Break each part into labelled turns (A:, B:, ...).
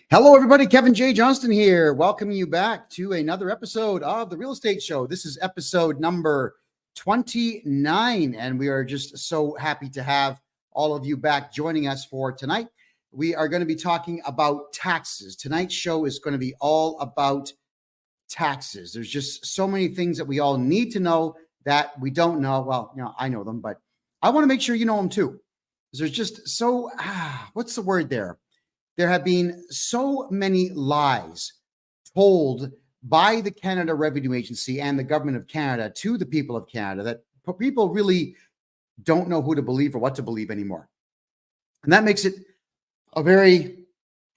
A: Hello, everybody. Kevin J. Johnston here, welcoming you back to another episode of The Real Estate Show. This is episode number 29, and we are just so happy to have all of you back joining us for tonight. We are going to be talking about taxes. Tonight's show is going to be all about taxes. There's just so many things that we all need to know that we don't know. Well, I know them, but I want to make sure you know them too. There's just so, what's the word there? There have been so many lies told by the Canada Revenue Agency and the government of Canada to the people of Canada that people really don't know who to believe or what to believe anymore. And that makes it it's going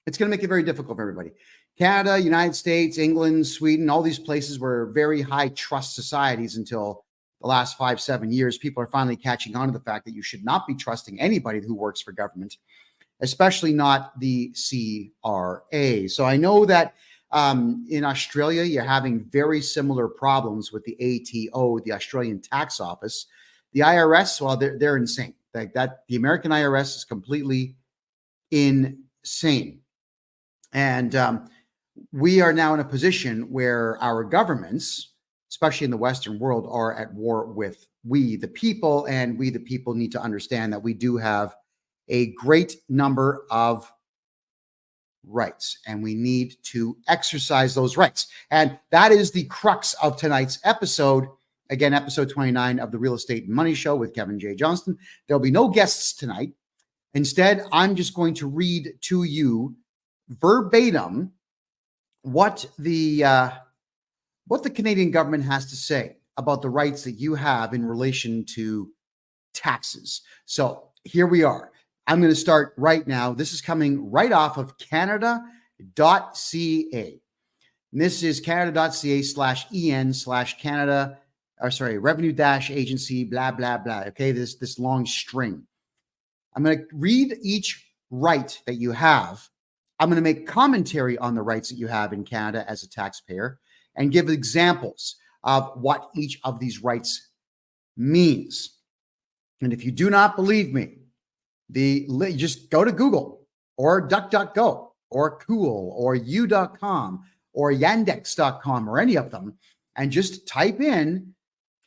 A: to make it very difficult for everybody. Canada, United States, England, Sweden, all these places were very high trust societies until the last 5-7 years. People are finally catching on to the fact that you should not be trusting anybody who works for government, especially not the CRA. So I know that in Australia, you're having very similar problems with the ATO, the Australian Tax Office. The IRS, well, they're insane. The American IRS is completely insane. And we are now in a position where our governments, especially in the Western world, are at war with we, the people, and we, the people, need to understand that we do have a great number of rights, and we need to exercise those rights. And that is the crux of tonight's episode. Again, episode 29 of the Real Estate and Money Show with Kevin J. Johnston. There'll be no guests tonight. Instead, I'm just going to read to you verbatim what the Canadian government has to say about the rights that you have in relation to taxes. So here we are. I'm going to start right now. This is coming right off of Canada.ca. And this is Canada.ca/EN/Canada, revenue-agency, blah, blah, blah. Okay, this long string. I'm going to read each right that you have. I'm going to make commentary on the rights that you have in Canada as a taxpayer and give examples of what each of these rights means. And if you do not believe me, just go to Google or DuckDuckGo or Cool or U.com or Yandex.com or any of them and just type in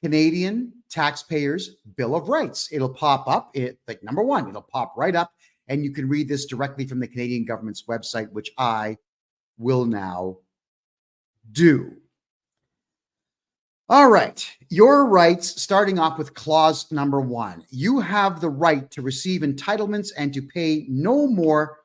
A: Canadian Taxpayers Bill of Rights. It'll pop up. Number one, it'll pop right up, and you can read this directly from the Canadian government's website, which I will now do. All right. Your rights, starting off with clause number 1. You have the right to receive entitlements and to pay no more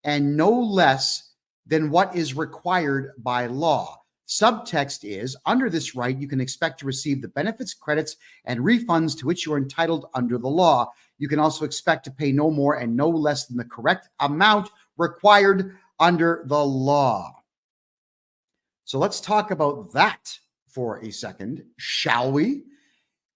A: and no less than what is required by law. Subtext is, under this right, you can expect to receive the benefits, credits, and refunds to which you are entitled under the law. You can also expect to pay no more and no less than the correct amount required under the law. So let's talk about that for a second, shall we?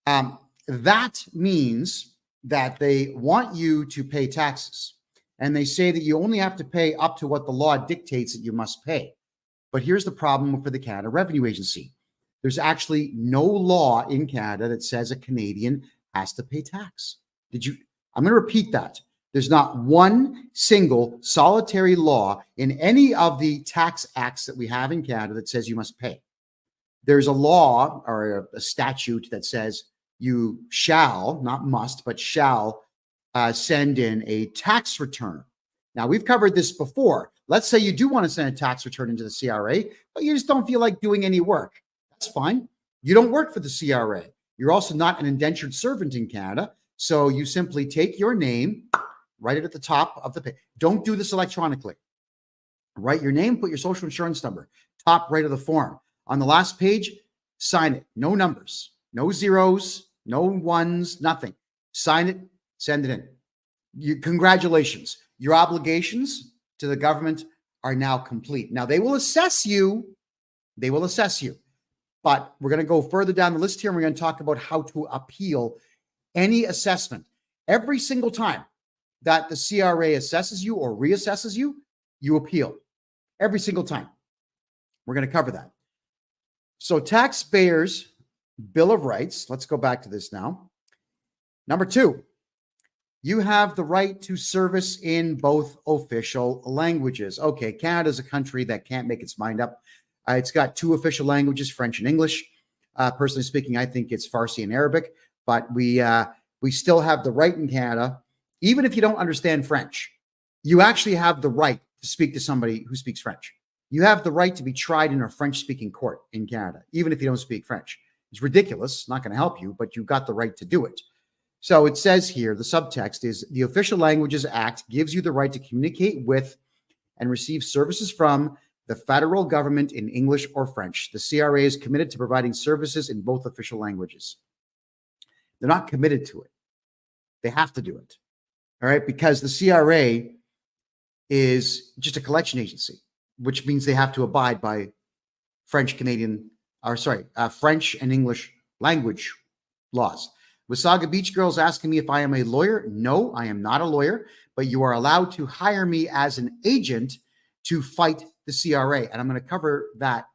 A: That means that they want you to pay taxes, and they say that you only have to pay up to what the law dictates that you must pay. But here's the problem for the Canada Revenue Agency. There's actually no law in Canada that says a Canadian has to pay tax. I'm going to repeat that. There's not one single solitary law in any of the tax acts that we have in Canada that says you must pay. There's a law or a statute that says you shall, not must, but shall send in a tax return. Now, we've covered this before. Let's say you do want to send a tax return into the CRA, but you just don't feel like doing any work. That's fine. You don't work for the CRA. You're also not an indentured servant in Canada. So you simply take your name, write it at the top of the page. Don't do this electronically. Write your name, put your social insurance number, top right of the form. On the last page, sign it. No numbers, no zeros, no ones, nothing. Sign it, send it in. Congratulations. Your obligations to the government are now complete. Now, they will assess you. But we're going to go further down the list here, and we're going to talk about how to appeal any assessment. Every single time that the CRA assesses you or reassesses you, you appeal. Every single time. We're going to cover that. So taxpayers' Bill of Rights. Let's go back to this now. Number 2, You have the right to service in both official languages. Okay, Canada is a country that can't make its mind up. It's got two official languages, French and English. Personally speaking, I think it's Farsi and Arabic, but we still have the right in Canada, even if you don't understand French, you actually have the right to speak to somebody who speaks French. You have the right to be tried in a French-speaking court in Canada, even if you don't speak French. It's ridiculous, not going to help you, but you've got the right to do it. So it says here, the subtext is the Official Languages Act gives you the right to communicate with and receive services from the federal government in English or French. The CRA is committed to providing services in both official languages. They're not committed to it. They have to do it. All right, because the CRA is just a collection agency, which means they have to abide by French and English language laws. Wasaga Beach Girls asking me if I am a lawyer. No, I am not a lawyer, but you are allowed to hire me as an agent to fight the CRA. And I'm going to cover that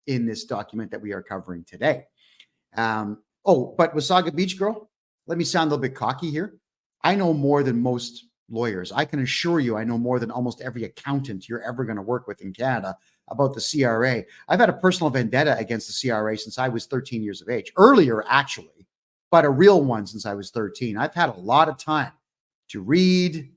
A: in this document that we are covering today. But Wasaga Beach Girl, let me sound a little bit cocky here. I know more than most lawyers. I can assure you I know more than almost every accountant you're ever going to work with in Canada about the CRA. I've had a personal vendetta against the CRA since I was 13 years of age. Earlier, actually, but a real one since I was 13. I've had a lot of time to read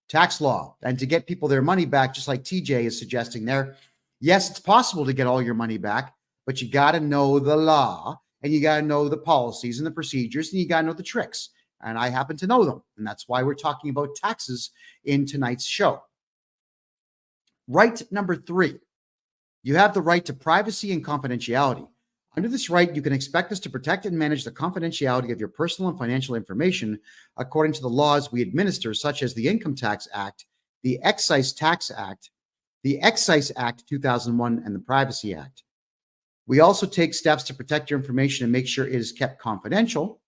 A: tax law and to get people their money back, just like TJ is suggesting there. Yes, it's possible to get all your money back, but you got to know the law and you got to know the policies and the procedures and you got to know the tricks. And I happen to know them. And that's why we're talking about taxes in tonight's show. Right number 3, you have the right to privacy and confidentiality. Under this right, you can expect us to protect and manage the confidentiality of your personal and financial information according to the laws we administer, such as the Income Tax Act, the Excise Tax Act, the Excise Act 2001, and the Privacy Act. We also take steps to protect your information and make sure it is kept confidential.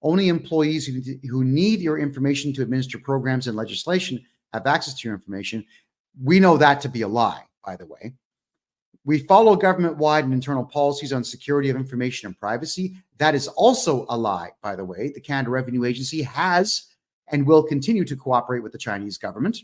A: Only employees who need your information to administer programs and legislation have access to your information. We know that to be a lie, by the way. We follow government-wide and internal policies on security of information and privacy. That is also a lie, by the way. The Canada Revenue Agency has and will continue to cooperate with the Chinese government.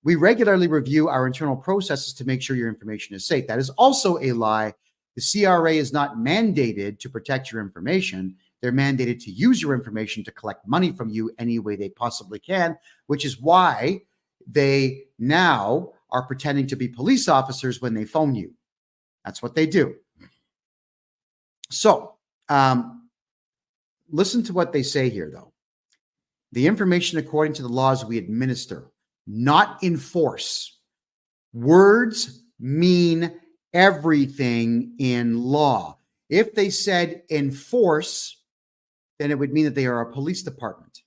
A: We regularly review our internal processes to make sure your information is safe. That is also a lie. The CRA is not mandated to protect your information. They're mandated to use your information to collect money from you any way they possibly can, which is why they now are pretending to be police officers when they phone you. That's what they do. So listen to what they say here, though. The information according to the laws we administer, not enforce. Words mean everything in law. If they said enforce, then it would mean that they are a police department.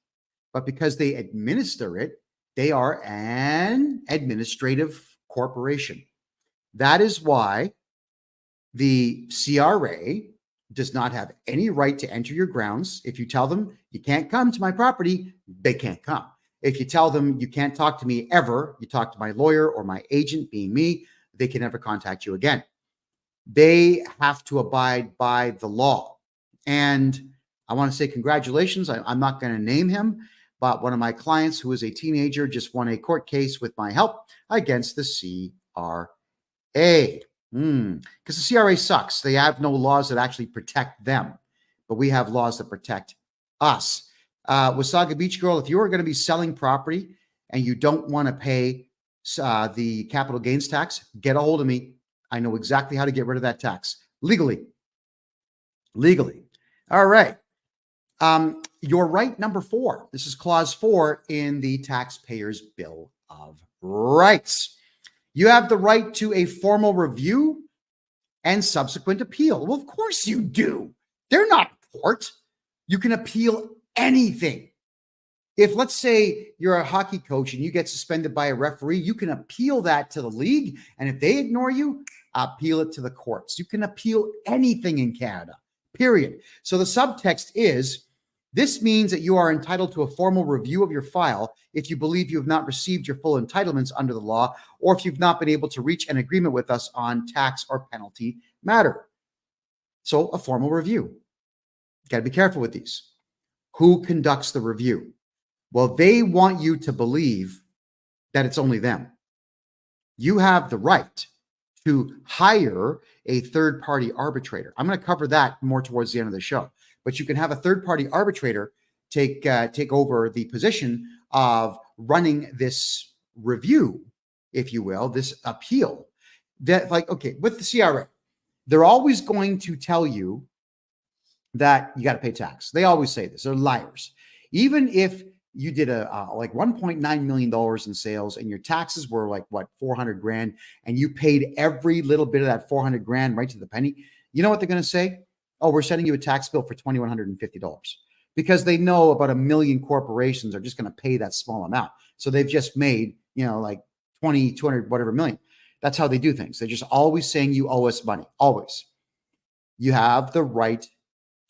A: But because they administer it, they are an administrative corporation. That is why the CRA does not have any right to enter your grounds. If you tell them you can't come to my property, they can't come. If you tell them you can't talk to me ever, you talk to my lawyer or my agent, being me, they can never contact you again. They have to abide by the law. And I want to say congratulations. I'm not going to name him, but one of my clients who is a teenager just won a court case with my help against the CRA. Because the CRA sucks. They have no laws that actually protect them, but we have laws that protect us. Wasaga Beach Girl, if you are going to be selling property and you don't want to pay the capital gains tax, get a hold of me. I know exactly how to get rid of that tax legally. All right. Your right number 4. This is clause 4 in the Taxpayers' Bill of Rights. You have the right to a formal review and subsequent appeal. Well, of course you do. They're not court. You can appeal anything. If, let's say, you're a hockey coach and you get suspended by a referee, you can appeal that to the league. And if they ignore you, appeal it to the courts. You can appeal anything in Canada, period. So the subtext is, this means that you are entitled to a formal review of your file if you believe you have not received your full entitlements under the law, or if you've not been able to reach an agreement with us on tax or penalty matter. So a formal review. Got to be careful with these. Who conducts the review? Well, they want you to believe that it's only them. You have the right to hire a third-party arbitrator. I'm going to cover that more towards the end of the show. But you can have a third-party arbitrator take over the position of running this review, if you will, this appeal. That, like, okay, with the CRA, they're always going to tell you that you got to pay tax. They always say this. They're liars. Even if you did like $1.9 million in sales and your taxes were like, what, 400 grand, and you paid every little bit of that 400 grand right to the penny, you know what they're going to say? Oh, we're sending you a tax bill for $2,150, because they know about 1 million corporations are just going to pay that small amount. So they've just made, like 20, 200, whatever million. That's how they do things. They're just always saying you owe us money. Always. You have the right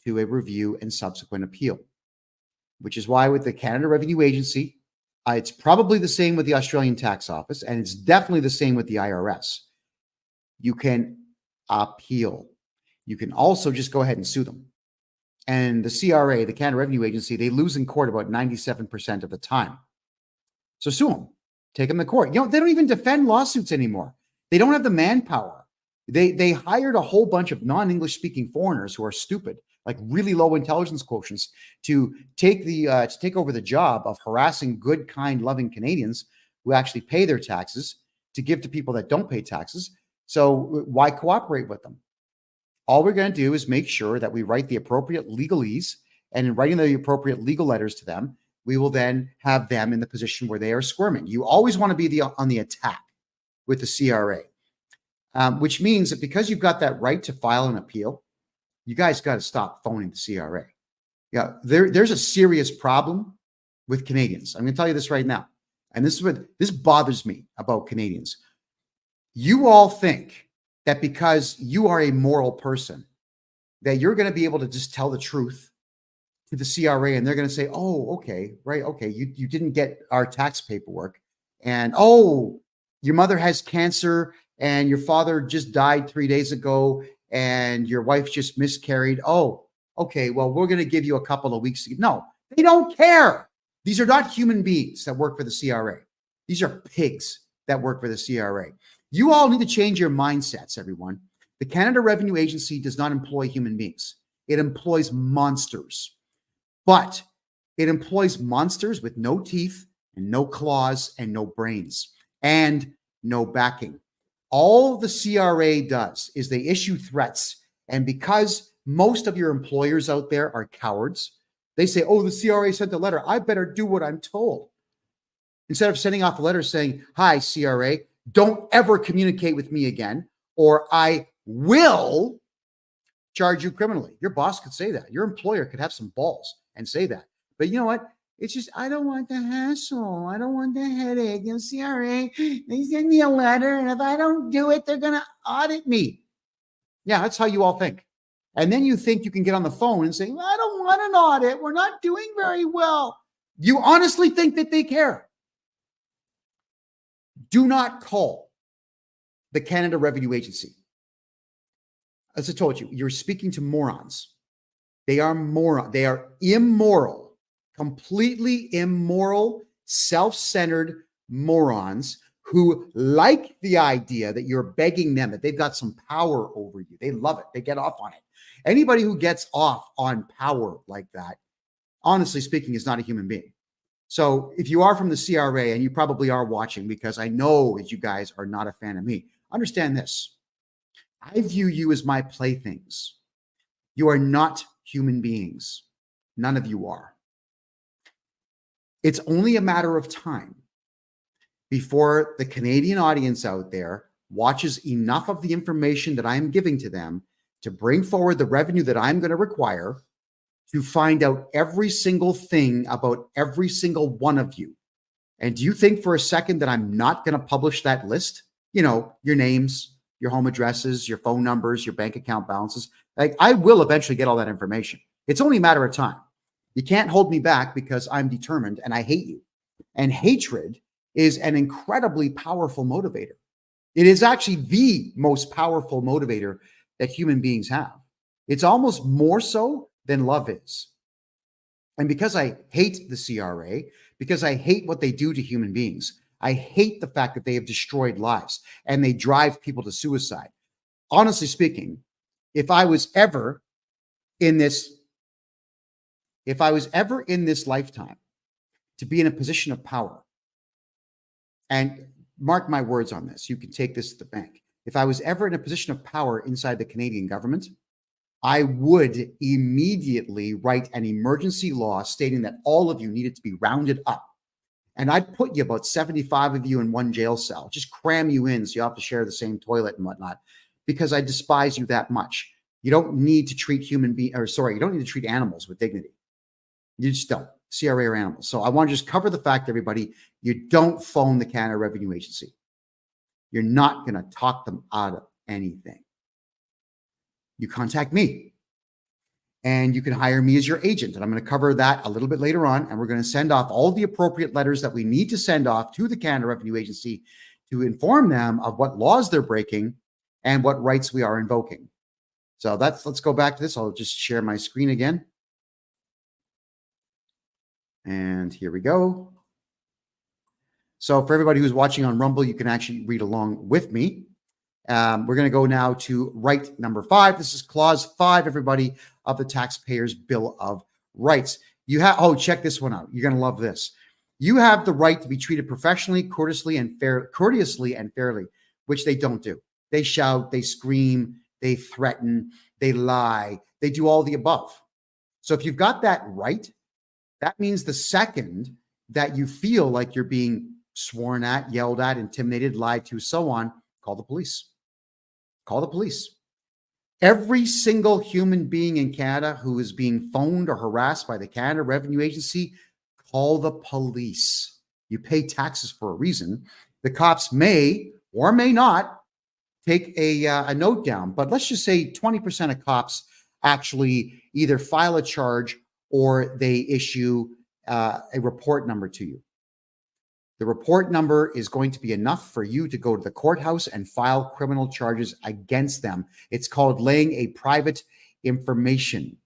A: to a review and subsequent appeal, which is why with the Canada Revenue Agency, it's probably the same with the Australian Tax Office, and it's definitely the same with the IRS. You can appeal. You can also just go ahead and sue them. And the CRA, the Canada Revenue Agency, they lose in court about 97% of the time. So sue them. Take them to court. They don't even defend lawsuits anymore. They don't have the manpower. They hired a whole bunch of non-English speaking foreigners who are stupid, like really low intelligence quotients, to take over the job of harassing good, kind, loving Canadians who actually pay their taxes to give to people that don't pay taxes. So why cooperate with them? All we're going to do is make sure that we write the appropriate legalese, and in writing the appropriate legal letters to them, we will then have them in the position where they are squirming. You always want to be on the attack with the CRA, which means that because you've got that right to file an appeal, you guys got to stop phoning the CRA. Yeah, there's a serious problem with Canadians. I'm going to tell you this right now, and this bothers me about Canadians. You all think that because you are a moral person, that you're going to be able to just tell the truth to the CRA, and they're going to say, oh, okay, right, okay, you didn't get our tax paperwork, and oh, your mother has cancer, and your father just died 3 days ago, and your wife just miscarried. Oh, okay, well, we're going to give you a couple of weeks. No, they don't care. These are not human beings that work for the CRA. These are pigs that work for the CRA. You all need to change your mindsets, everyone. The Canada Revenue Agency does not employ human beings. It employs monsters. But it employs monsters with no teeth and no claws and no brains and no backing. All the CRA does is they issue threats. And because most of your employers out there are cowards, they say, oh, the CRA sent a letter. I better do what I'm told. Instead of sending off a letter saying, hi, CRA, don't ever communicate with me again, or I will charge you criminally. Your boss could say that. Your employer could have some balls and say that. But you know what? It's just, I don't want the hassle. I don't want the headache. And CRA, they send me a letter, and if I don't do it, they're going to audit me. Yeah, that's how you all think. And then you think you can get on the phone and say, I don't want an audit. We're not doing very well. You honestly think that they care. Do not call the Canada Revenue Agency. As I told you, you're speaking to morons. They are morons. They are immoral, completely immoral, self-centered morons who like the idea that you're begging them, that they've got some power over you. They love it. They get off on it. Anybody who gets off on power like that, honestly speaking, is not a human being. So if you are from the CRA, and you probably are watching, because I know that you guys are not a fan of me, understand this. I view you as my playthings. You are not human beings. None of you are. It's only a matter of time before the Canadian audience out there watches enough of the information that I'm giving to them to bring forward the revenue that I'm going to require to find out every single thing about every single one of you. And do you think for a second that I'm not going to publish that list? Your names, your home addresses, your phone numbers, your bank account balances. Like, I will eventually get all that information. It's only a matter of time. You can't hold me back because I'm determined and I hate you. And hatred is an incredibly powerful motivator. It is actually the most powerful motivator that human beings have. It's almost more so than love is. And because I hate the CRA, because I hate what they do to human beings. I hate the fact that they have destroyed lives and they drive people to suicide. Honestly speaking, if I was ever in this lifetime to be in a position of power, and mark my words on this, you can take this to the bank. If I was ever in a position of power inside the Canadian government, I would immediately write an emergency law stating that all of you needed to be rounded up. And I'd put you, about 75 of you, in one jail cell, just cram you in so you have to share the same toilet and whatnot, because I despise you that much. You don't need to treat you don't need to treat animals with dignity. You just don't. CRA are animals. So I want to just cover the fact, everybody, you don't phone the Canada Revenue Agency. You're not going to talk them out of anything. You contact me and you can hire me as your agent. And I'm going to cover that a little bit later on. And we're going to send off all the appropriate letters that we need to send off to the Canada Revenue Agency to inform them of what laws they're breaking and what rights we are invoking. So let's go back to this. I'll just share my screen again. And here we go. So for everybody who's watching on Rumble, you can actually read along with me. We're going to go now to right number 5. This is clause 5, everybody, of the Taxpayers' Bill of Rights. You have, check this one out. You're going to love this. You have the right to be treated professionally, courteously, and fairly, which they don't do. They shout, they scream, they threaten, they lie, they do all the above. So if you've got that right, that means the second that you feel like you're being sworn at, yelled at, intimidated, lied to, so on, call the police. Call the police. Every single human being in Canada who is being phoned or harassed by the Canada Revenue Agency, call the police. You pay taxes for a reason. The cops may or may not take a note down, but let's just say 20% of cops actually either file a charge or they issue a report number to you. The report number is going to be enough for you to go to the courthouse and file criminal charges against them. It's called laying a private information.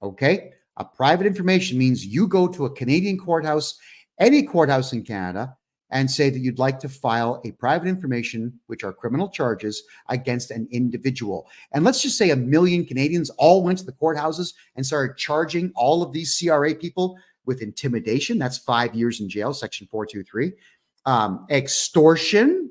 A: Okay? A private information means you go to a Canadian courthouse, any courthouse in Canada, and say that you'd like to file a private information, which are criminal charges, against an individual. And let's just say 1 million Canadians all went to the courthouses and started charging all of these CRA people with intimidation. That's 5 years in jail, section 423. Extortion,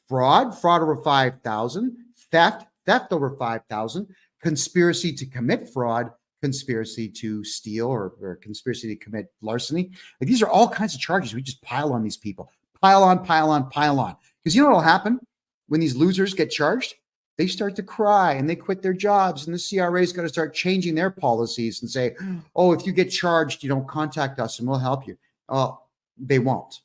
A: fraud over 5,000, theft over 5,000, conspiracy to commit fraud, conspiracy to steal, or conspiracy to commit larceny. Like, these are all kinds of charges. We just pile on these people. Pile on. Because you know what will happen when these losers get charged? They start to cry and they quit their jobs, and the CRA is going to start changing their policies and say, oh, if you get charged, you don't contact us and we'll help you. Oh, they won't.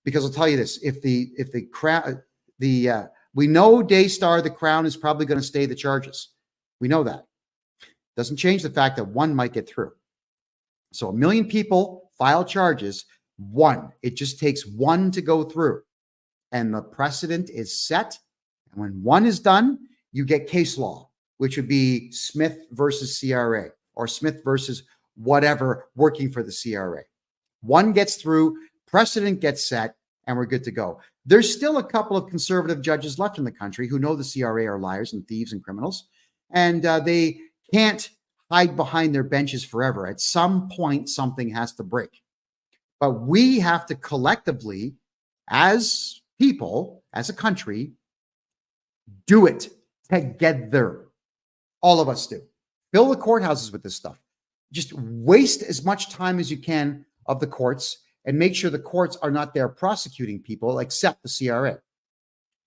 A: Because I'll tell you this, if the crown, we know Daystar, the Crown, is probably going to stay the charges. We know that. Doesn't change the fact that one might get through. So 1 million people file charges, one. It just takes one to go through. And the precedent is set. And when one is done, you get case law, which would be Smith versus CRA, or Smith versus whatever working for the CRA. One gets through, precedent gets set, and we're good to go. There's still a couple of conservative judges left in the country who know the CRA are liars and thieves and criminals, and they can't hide behind their benches forever. At some point, something has to break. But we have to collectively, as people, as a country, do it together. All of us do. Fill the courthouses with this stuff. Just waste as much time as you can of the courts and make sure the courts are not there prosecuting people except the CRA.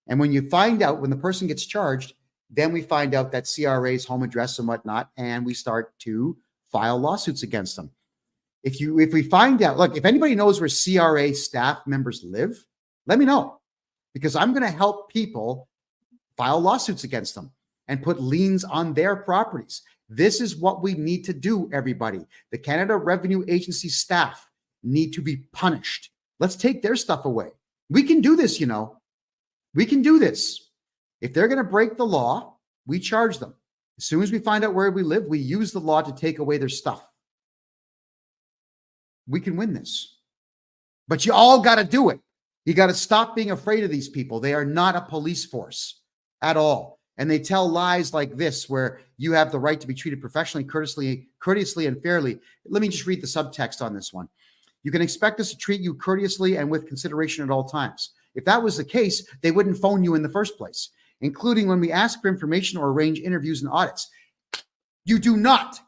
A: And when you find out, when the person gets charged, then we find out that CRA's home address and whatnot, and we start to file lawsuits against them. If we find out, look, if anybody knows where CRA staff members live, let me know, because I'm going to help people file lawsuits against them and put liens on their properties. This is what we need to do, everybody. The Canada Revenue Agency staff need to be punished. Let's take their stuff away. We can do this, you know. We can do this. If they're going to break the law, we charge them. As soon as we find out where we live, we use the law to take away their stuff. We can win this. But you all got to do it. You got to stop being afraid of these people. They are not a police force at all. And they tell lies like this, where you have the right to be treated professionally, courteously, and fairly. Let me just read the subtext on this one. You can expect us to treat you courteously and with consideration at all times. If that was the case, they wouldn't phone you in the first place, including when we ask for information or arrange interviews and audits. You do not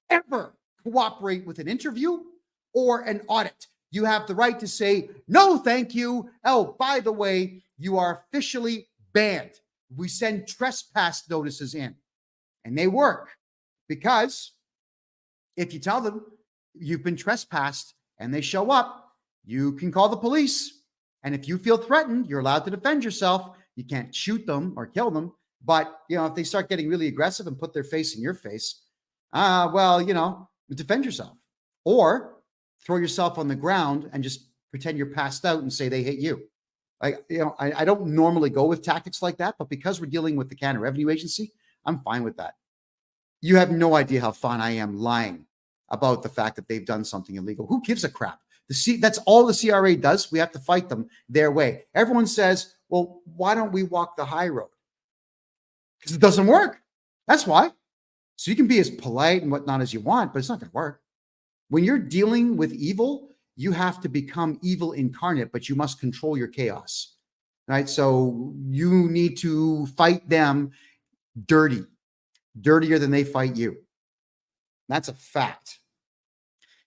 A: ever cooperate with an interview or an audit. You have the right to say, no, thank you. Oh, by the way, you are officially banned. We send trespass notices in, and they work, because if you tell them you've been trespassed and they show up, you can call the police. And if you feel threatened, you're allowed to defend yourself. You can't shoot them or kill them. But, if they start getting really aggressive and put their face in your face, defend yourself, or throw yourself on the ground and just pretend you're passed out and say they hit you. I don't normally go with tactics like that, but because we're dealing with the Canada Revenue Agency, I'm fine with that. You have no idea how fun I am lying about the fact that they've done something illegal. Who gives a crap? That's all the CRA does. We have to fight them their way. Everyone says, well, why don't we walk the high road? Because it doesn't work. That's why. So you can be as polite and whatnot as you want, but it's not going to work. When you're dealing with evil, you have to become evil incarnate, but you must control your chaos, right? So you need to fight them dirtier than they fight you. That's a fact.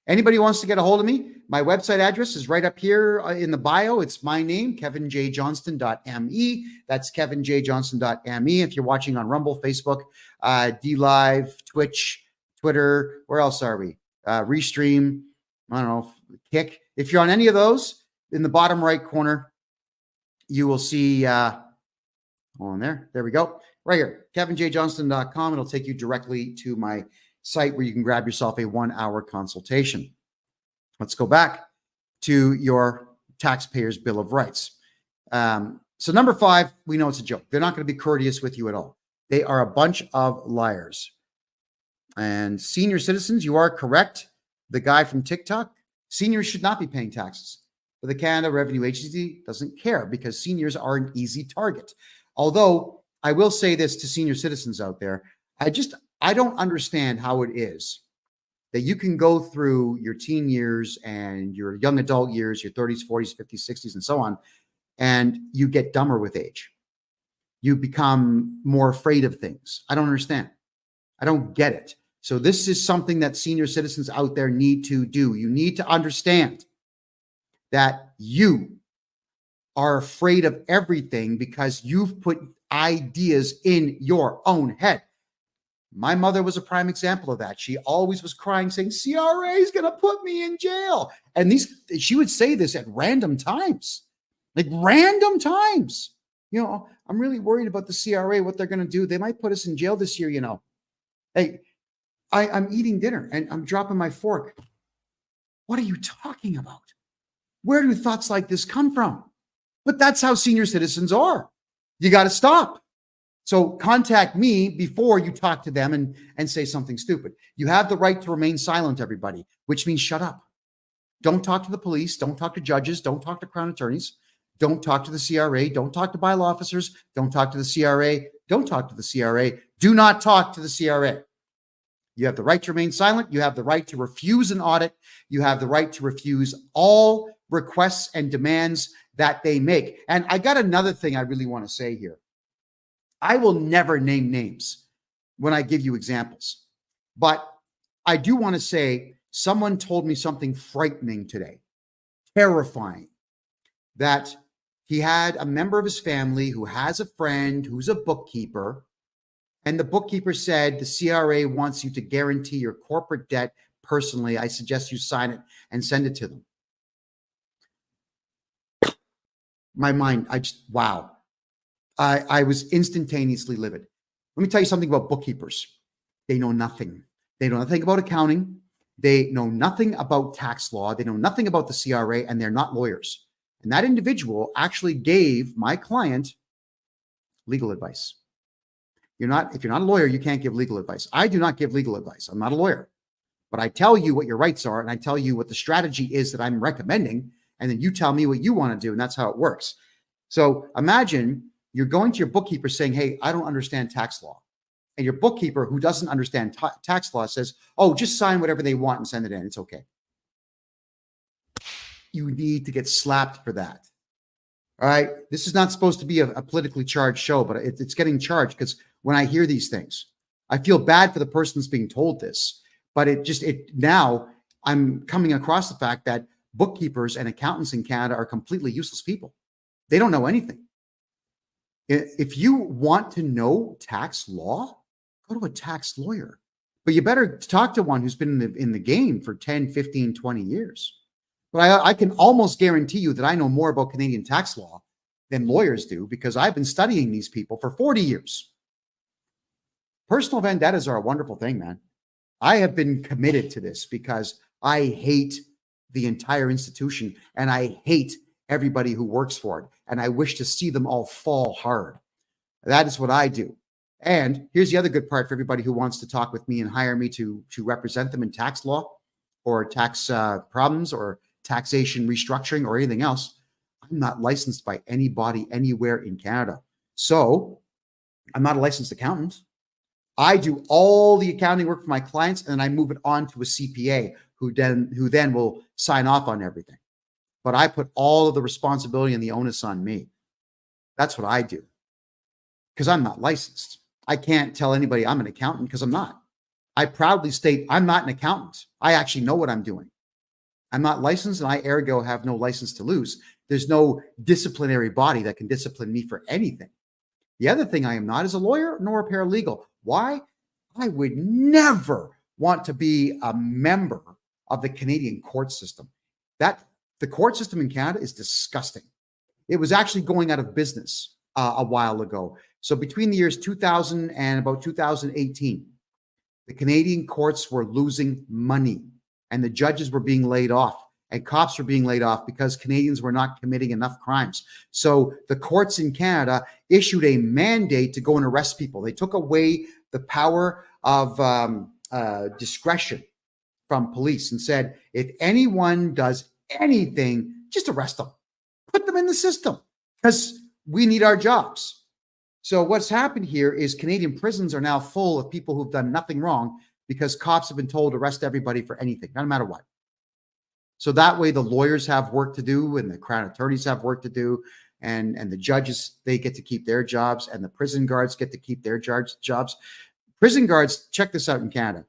A: Anybody who wants to get a hold of me, my website address is right up here in the bio. It's my name, kevinjjohnston.me. That's kevinjjohnston.me. If you're watching on Rumble, Facebook, DLive, Twitch, Twitter, where else are we? Restream, I don't know, Kick. If you're on any of those, in the bottom right corner, you will see, on there we go, right here, kevinjjohnston.com. It'll take you directly to my site where you can grab yourself a 1-hour consultation. Let's go back to your taxpayers' Bill of Rights. So number 5, we know it's a joke. They're not going to be courteous with you at all. They are a bunch of liars. And senior citizens, you are correct. The guy from TikTok, seniors should not be paying taxes. But the Canada Revenue Agency doesn't care, because seniors are an easy target. Although I will say this to senior citizens out there, I don't understand how it is that you can go through your teen years and your young adult years, your 30s, 40s, 50s, 60s, and so on, and you get dumber with age. You become more afraid of things. I don't understand. I don't get it. So this is something that senior citizens out there need to do. You need to understand that you are afraid of everything because you've put ideas in your own head. My mother was a prime example of that. She always was crying, saying, CRA is going to put me in jail. And she would say this at random times, like random times. I'm really worried about the CRA, what they're going to do. They might put us in jail this year, Hey, I'm eating dinner and I'm dropping my fork. What are you talking about? Where do thoughts like this come from? But that's how senior citizens are. You got to stop. So contact me before you talk to them and say something stupid. You have the right to remain silent, everybody, which means shut up. Don't talk to the police. Don't talk to judges. Don't talk to crown attorneys. Don't talk to the CRA. Don't talk to bylaw officers. Don't talk to the CRA. Don't talk to the CRA. Do not talk to the CRA. You have the right to remain silent. You have the right to refuse an audit. You have the right to refuse all requests and demands that they make. And I got another thing I really want to say here. I will never name names when I give you examples, but I do want to say someone told me something frightening today, terrifying, that he had a member of his family who has a friend who's a bookkeeper, and the bookkeeper said, the CRA wants you to guarantee your corporate debt personally. I suggest you sign it and send it to them. My mind, wow. I was instantaneously livid. Let me tell you something about bookkeepers. They know nothing. They know nothing about accounting. They know nothing about tax law. They know nothing about the CRA, and they're not lawyers. And that individual actually gave my client legal advice. If you're not a lawyer, you can't give legal advice. I do not give legal advice. I'm not a lawyer. But I tell you what your rights are, and I tell you what the strategy is that I'm recommending. and then you tell me what you want to do, and that's how it works. So imagine you're going to your bookkeeper saying, hey, I don't understand tax law. And your bookkeeper, who doesn't understand tax law, says, oh, just sign whatever they want and send it in. It's okay. You need to get slapped for that. All right. This is not supposed to be a politically charged show, but it's getting charged because when I hear these things, I feel bad for the person that's being told this. But now I'm coming across the fact that bookkeepers and accountants in Canada are completely useless people. They don't know anything. If you want to know tax law, go to a tax lawyer. But you better talk to one who's been in the game for 10, 15, 20 years. But I can almost guarantee you that I know more about Canadian tax law than lawyers do because I've been studying these people for 40 years. Personal vendettas are a wonderful thing, man. I have been committed to this because I hate the entire institution and I hate everybody who works for it. And I wish to see them all fall hard. That is what I do. And here's the other good part for everybody who wants to talk with me and hire me to represent them in tax law or tax problems or taxation restructuring or anything else. I'm not licensed by anybody anywhere in Canada. So I'm not a licensed accountant. I do all the accounting work for my clients and then I move it on to a CPA who then will sign off on everything. But I put all of the responsibility and the onus on me. That's what I do because I'm not licensed. I can't tell anybody I'm an accountant because I'm not. I proudly state I'm not an accountant. I actually know what I'm doing. I'm not licensed and I ergo have no license to lose. There's no disciplinary body that can discipline me for anything. The other thing I am not is a lawyer nor a paralegal. Why? I would never want to be a member of the Canadian court system. The court system in Canada is disgusting. It was actually going out of business a while ago. So between the years 2000 and about 2018, the Canadian courts were losing money and the judges were being laid off and cops were being laid off because Canadians were not committing enough crimes. So the courts in Canada issued a mandate to go and arrest people. They took away the power of discretion from police and said, if anyone does anything, just arrest them, put them in the system because we need our jobs. So what's happened here is Canadian prisons are now full of people who've done nothing wrong because cops have been told to arrest everybody for anything, no matter what. So that way the lawyers have work to do and the crown attorneys have work to do and the judges, they get to keep their jobs and the prison guards get to keep their jobs. Prison guards, check this out in Canada.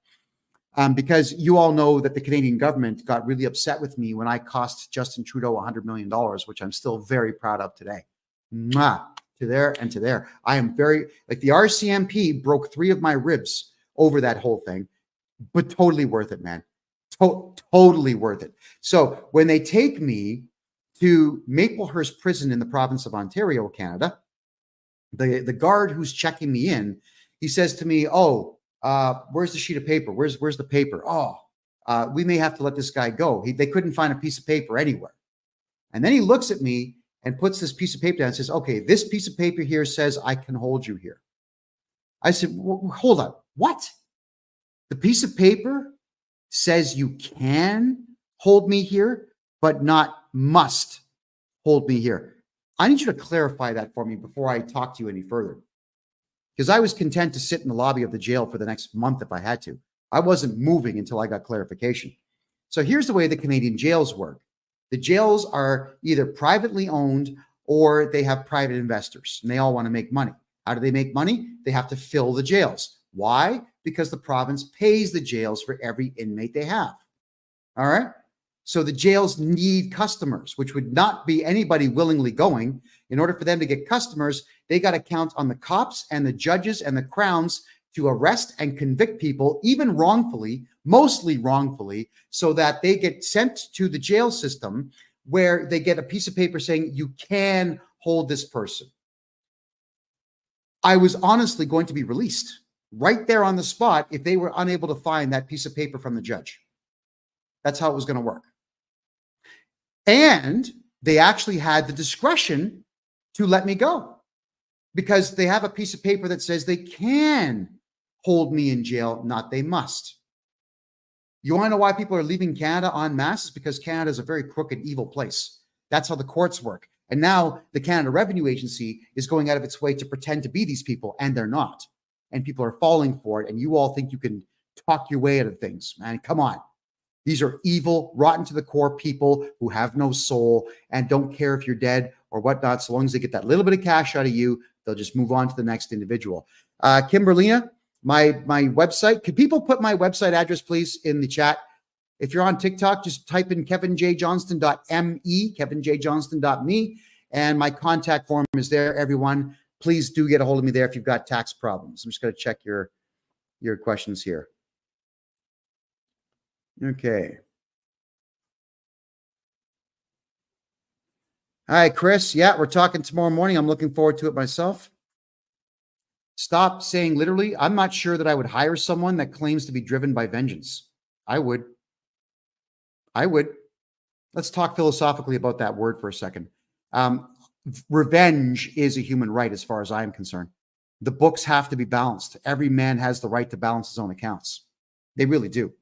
A: Because you all know that the Canadian government got really upset with me when I cost Justin Trudeau $100 million, which I'm still very proud of today. Mwah, to there and to there. I am very, like the RCMP broke 3 of my ribs over that whole thing, but totally worth it, man. Totally worth it. So when they take me to Maplehurst Prison in the province of Ontario, Canada, the guard who's checking me in, he says to me, oh, where's the sheet of paper? Where's the paper? Oh, we may have to let this guy go. They couldn't find a piece of paper anywhere. And then he looks at me and puts this piece of paper down and says, okay, this piece of paper here says I can hold you here. I said, well, hold on. What? The piece of paper says you can hold me here, but not must hold me here. I need you to clarify that for me before I talk to you any further. Because I was content to sit in the lobby of the jail for the next month if I had to. I wasn't moving until I got clarification. So here's the way the Canadian jails work. The jails are either privately owned or they have private investors, and they all want to make money. How do they make money? They have to fill the jails. Why? Because the province pays the jails for every inmate they have. All right? So the jails need customers, which would not be anybody willingly going. In order for them to get customers, they got to count on the cops and the judges and the crowns to arrest and convict people, even wrongfully, mostly wrongfully, so that they get sent to the jail system where they get a piece of paper saying you can hold this person. I was honestly going to be released right there on the spot if they were unable to find that piece of paper from the judge. That's how it was going to work. And they actually had the discretion to let me go because they have a piece of paper that says they can hold me in jail, not they must. You want to know why people are leaving Canada en masse? It's because Canada is a very crooked, evil place. That's how the courts work. And now the Canada Revenue Agency is going out of its way to pretend to be these people, and they're not. And people are falling for it. And you all think you can talk your way out of things, man. Come on. These are evil, rotten to the core people who have no soul and don't care if you're dead or whatnot. So long as they get that little bit of cash out of you, they'll just move on to the next individual. Kimberlina, my website. Could people put my website address, please, in the chat? If you're on TikTok, just type in kevinjjohnston.me, kevinjjohnston.me, and my contact form is there, everyone. Please do get a hold of me there if you've got tax problems. I'm just going to check your questions here. Okay. Hi, Chris. Yeah, we're talking tomorrow morning. I'm looking forward to it myself. Stop saying literally. I'm not sure that I would hire someone that claims to be driven by vengeance. I would. Let's talk philosophically about that word for a second. Revenge is a human right as far as I'm concerned. The books have to be balanced. Every man has the right to balance his own accounts. They really do.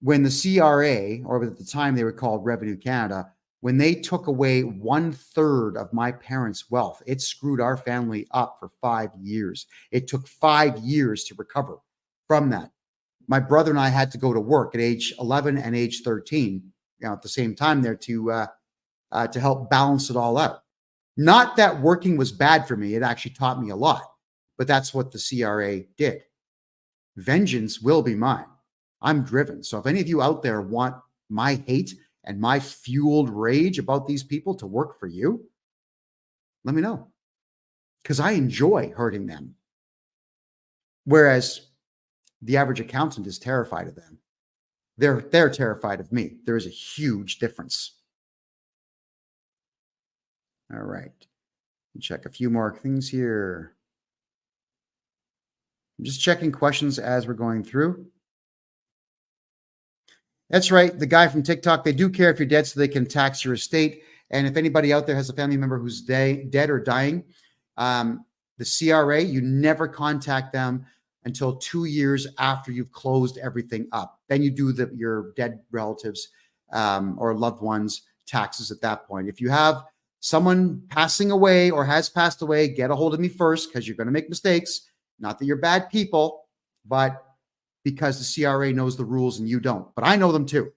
A: When the CRA, or at the time they were called Revenue Canada, when they took away 1/3 of my parents' wealth, it screwed our family up for 5 years. It took 5 years to recover from that. My brother and I had to go to work at age 11 and age 13, at the same time there to help balance it all out. Not that working was bad for me. It actually taught me a lot, but that's what the CRA did. Vengeance will be mine. I'm driven. So if any of you out there want my hate and my fueled rage about these people to work for you, let me know, because I enjoy hurting them. Whereas the average accountant is terrified of them. They're terrified of me. There is a huge difference. All right. Check a few more things here. I'm just checking questions as we're going through. That's right. The guy from TikTok, they do care if you're dead so they can tax your estate. And if anybody out there has a family member who's dead or dying, the CRA, you never contact them until 2 years after you've closed everything up. Then you do your dead relatives or loved ones taxes at that point. If you have someone passing away or has passed away, get a hold of me first, because you're going to make mistakes. Not that you're bad people, but because the CRA knows the rules and you don't. But I know them too.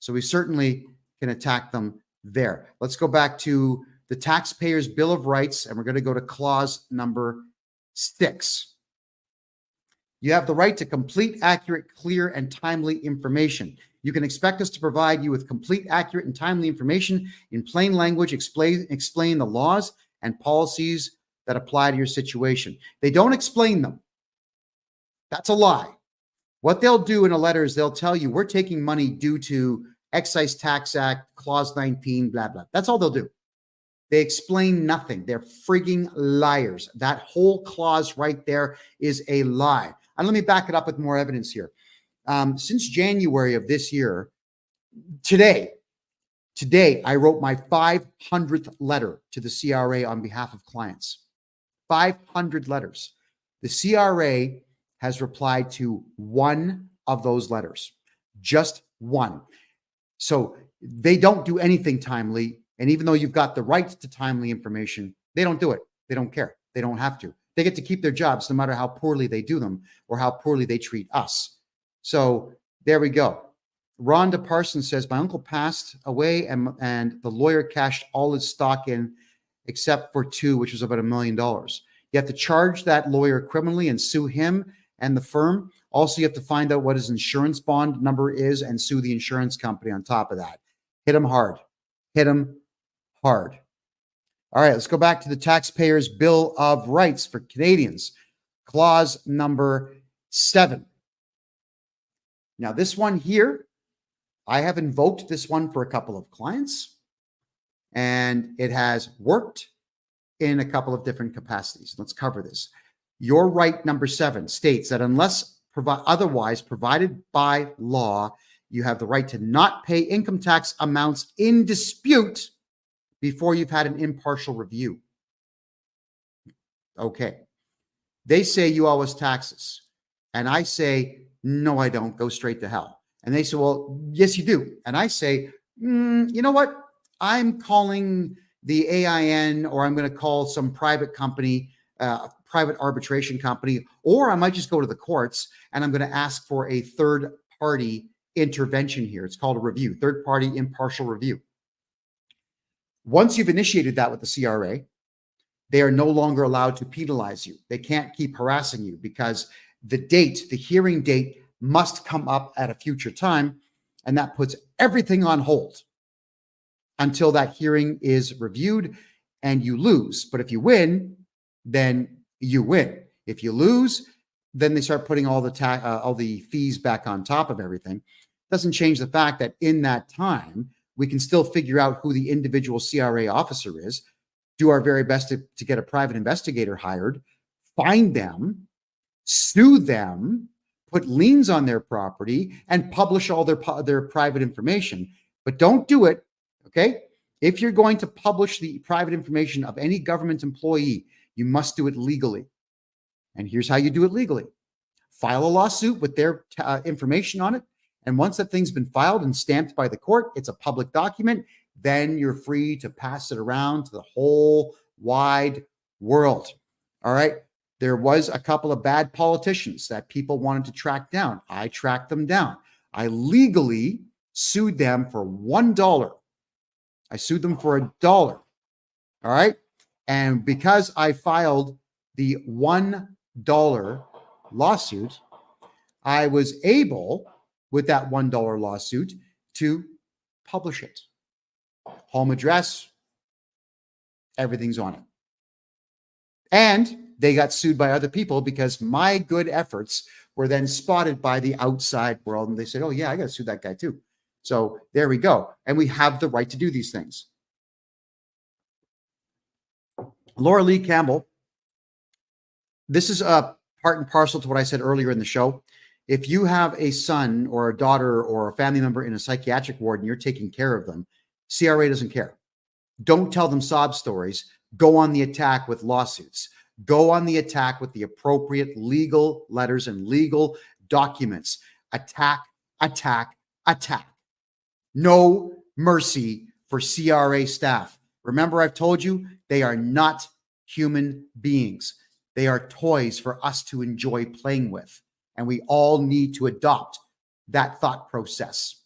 A: So we certainly can attack them there. Let's go back to the Taxpayers' Bill of Rights, and we're going to go to clause number 6. You have the right to complete, accurate, clear, and timely information. You can expect us to provide you with complete, accurate, and timely information in plain language, explain the laws and policies that apply to your situation. They don't explain them. That's a lie. What they'll do in a letter is they'll tell you, we're taking money due to Excise Tax Act, Clause 19, blah, blah. That's all they'll do. They explain nothing. They're frigging liars. That whole clause right there is a lie. And let me back it up with more evidence here. Since January of this year, today, I wrote my 500th letter to the CRA on behalf of clients. 500 letters. The CRA has replied to one of those letters, just one. So they don't do anything timely. And even though you've got the right to timely information, they don't do it. They don't care. They don't have to. They get to keep their jobs no matter how poorly they do them or how poorly they treat us. So there we go. Rhonda Parsons says, my uncle passed away and the lawyer cashed all his stock in except for 2, which was about $1 million. You have to charge that lawyer criminally and sue him and the firm. Also, you have to find out what his insurance bond number is and sue the insurance company on top of that. Hit him hard. Hit him hard. All right, let's go back to the Taxpayers' Bill of Rights for Canadians. Clause number 7. Now, this one here, I have invoked this one for a couple of clients, and it has worked in a couple of different capacities. Let's cover this. Your right number 7 states that unless otherwise provided by law, you have the right to not pay income tax amounts in dispute before you've had an impartial review. Okay. They say you owe us taxes. And I say, no, I don't. Go straight to hell. And they say, well, yes, you do. And I say, you know what? I'm calling the AIN, or I'm going to call some private company, private arbitration company, or I might just go to the courts and I'm going to ask for a third party intervention here. It's called a review, third party impartial review. Once you've initiated that with the CRA, they are no longer allowed to penalize you. They can't keep harassing you because the hearing date must come up at a future time, and that puts everything on hold until that hearing is reviewed and you lose. But if you win, then you win. If you lose, then they start putting all the fees back on top of everything. Doesn't change the fact that in that time, we can still figure out who the individual CRA officer is, do our very best to get a private investigator hired, find them, sue them, put liens on their property, and publish all their private information. But don't do it, okay? If you're going to publish the private information of any government employee, you must do it legally. And here's how you do it legally. File a lawsuit with their information on it. And once that thing's been filed and stamped by the court, it's a public document, then you're free to pass it around to the whole wide world. All right. There was a couple of bad politicians that people wanted to track down. I tracked them down. I legally sued them for $1. I sued them for $1. All right. And because I filed the $1 lawsuit, I was able, with that $1 lawsuit, to publish it. Home address, everything's on it. And they got sued by other people because my good efforts were then spotted by the outside world. And they said, oh, yeah, I got to sue that guy too. So there we go. And we have the right to do these things. Laura Lee Campbell, this is a part and parcel to what I said earlier in the show. If you have a son or a daughter or a family member in a psychiatric ward and you're taking care of them, CRA doesn't care. Don't tell them sob stories. Go on the attack with lawsuits. Go on the attack with the appropriate legal letters and legal documents. Attack, attack, attack. No mercy for CRA staff. Remember, I've told you, they are not human beings. They are toys for us to enjoy playing with. And we all need to adopt that thought process.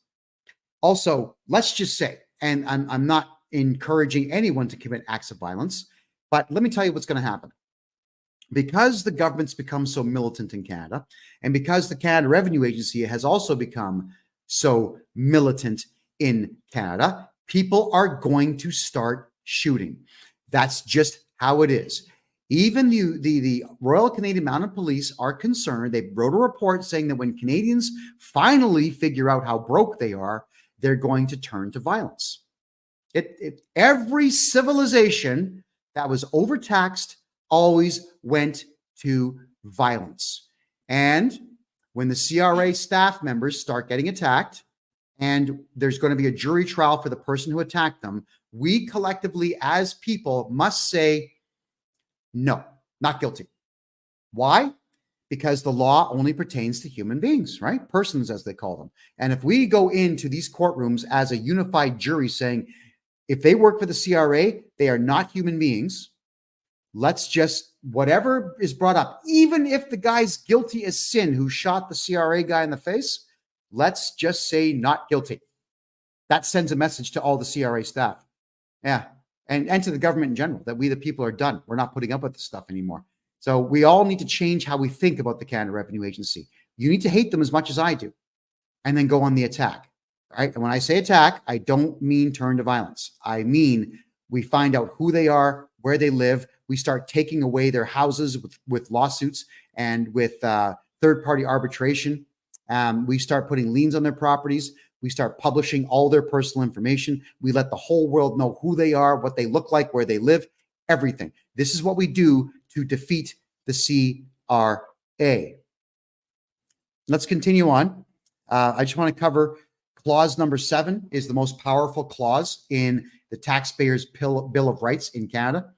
A: Also, let's just say, and I'm not encouraging anyone to commit acts of violence, but let me tell you what's going to happen. Because the government's become so militant in Canada, and because the Canada Revenue Agency has also become so militant in Canada, people are going to start shooting. That's just how it is. Even the Royal Canadian Mounted Police are concerned. They wrote a report saying that when Canadians finally figure out how broke they are, they're going to turn to violence. Every civilization that was overtaxed always went to violence. And when the CRA staff members start getting attacked, and there's going to be a jury trial for the person who attacked them, we collectively as people must say, no, not guilty. Why? Because the law only pertains to human beings, right? Persons, as they call them. And if we go into these courtrooms as a unified jury saying, if they work for the CRA, they are not human beings, let's just, whatever is brought up, even if the guy's guilty as sin who shot the CRA guy in the face, let's just say not guilty. That sends a message to all the CRA staff. Yeah. And to the government in general, that we, the people, are done. We're not putting up with this stuff anymore. So we all need to change how we think about the Canada Revenue Agency. You need to hate them as much as I do, and then go on the attack. Right? And when I say attack, I don't mean turn to violence. I mean, we find out who they are, where they live. We start taking away their houses with lawsuits and with third-party arbitration. We start putting liens on their properties. We start publishing all their personal information. We let the whole world know who they are, what they look like, where they live, everything. This is what we do to defeat the CRA. Let's continue on. I just want to cover clause number 7 is the most powerful clause in the Taxpayers' Bill of Rights in Canada.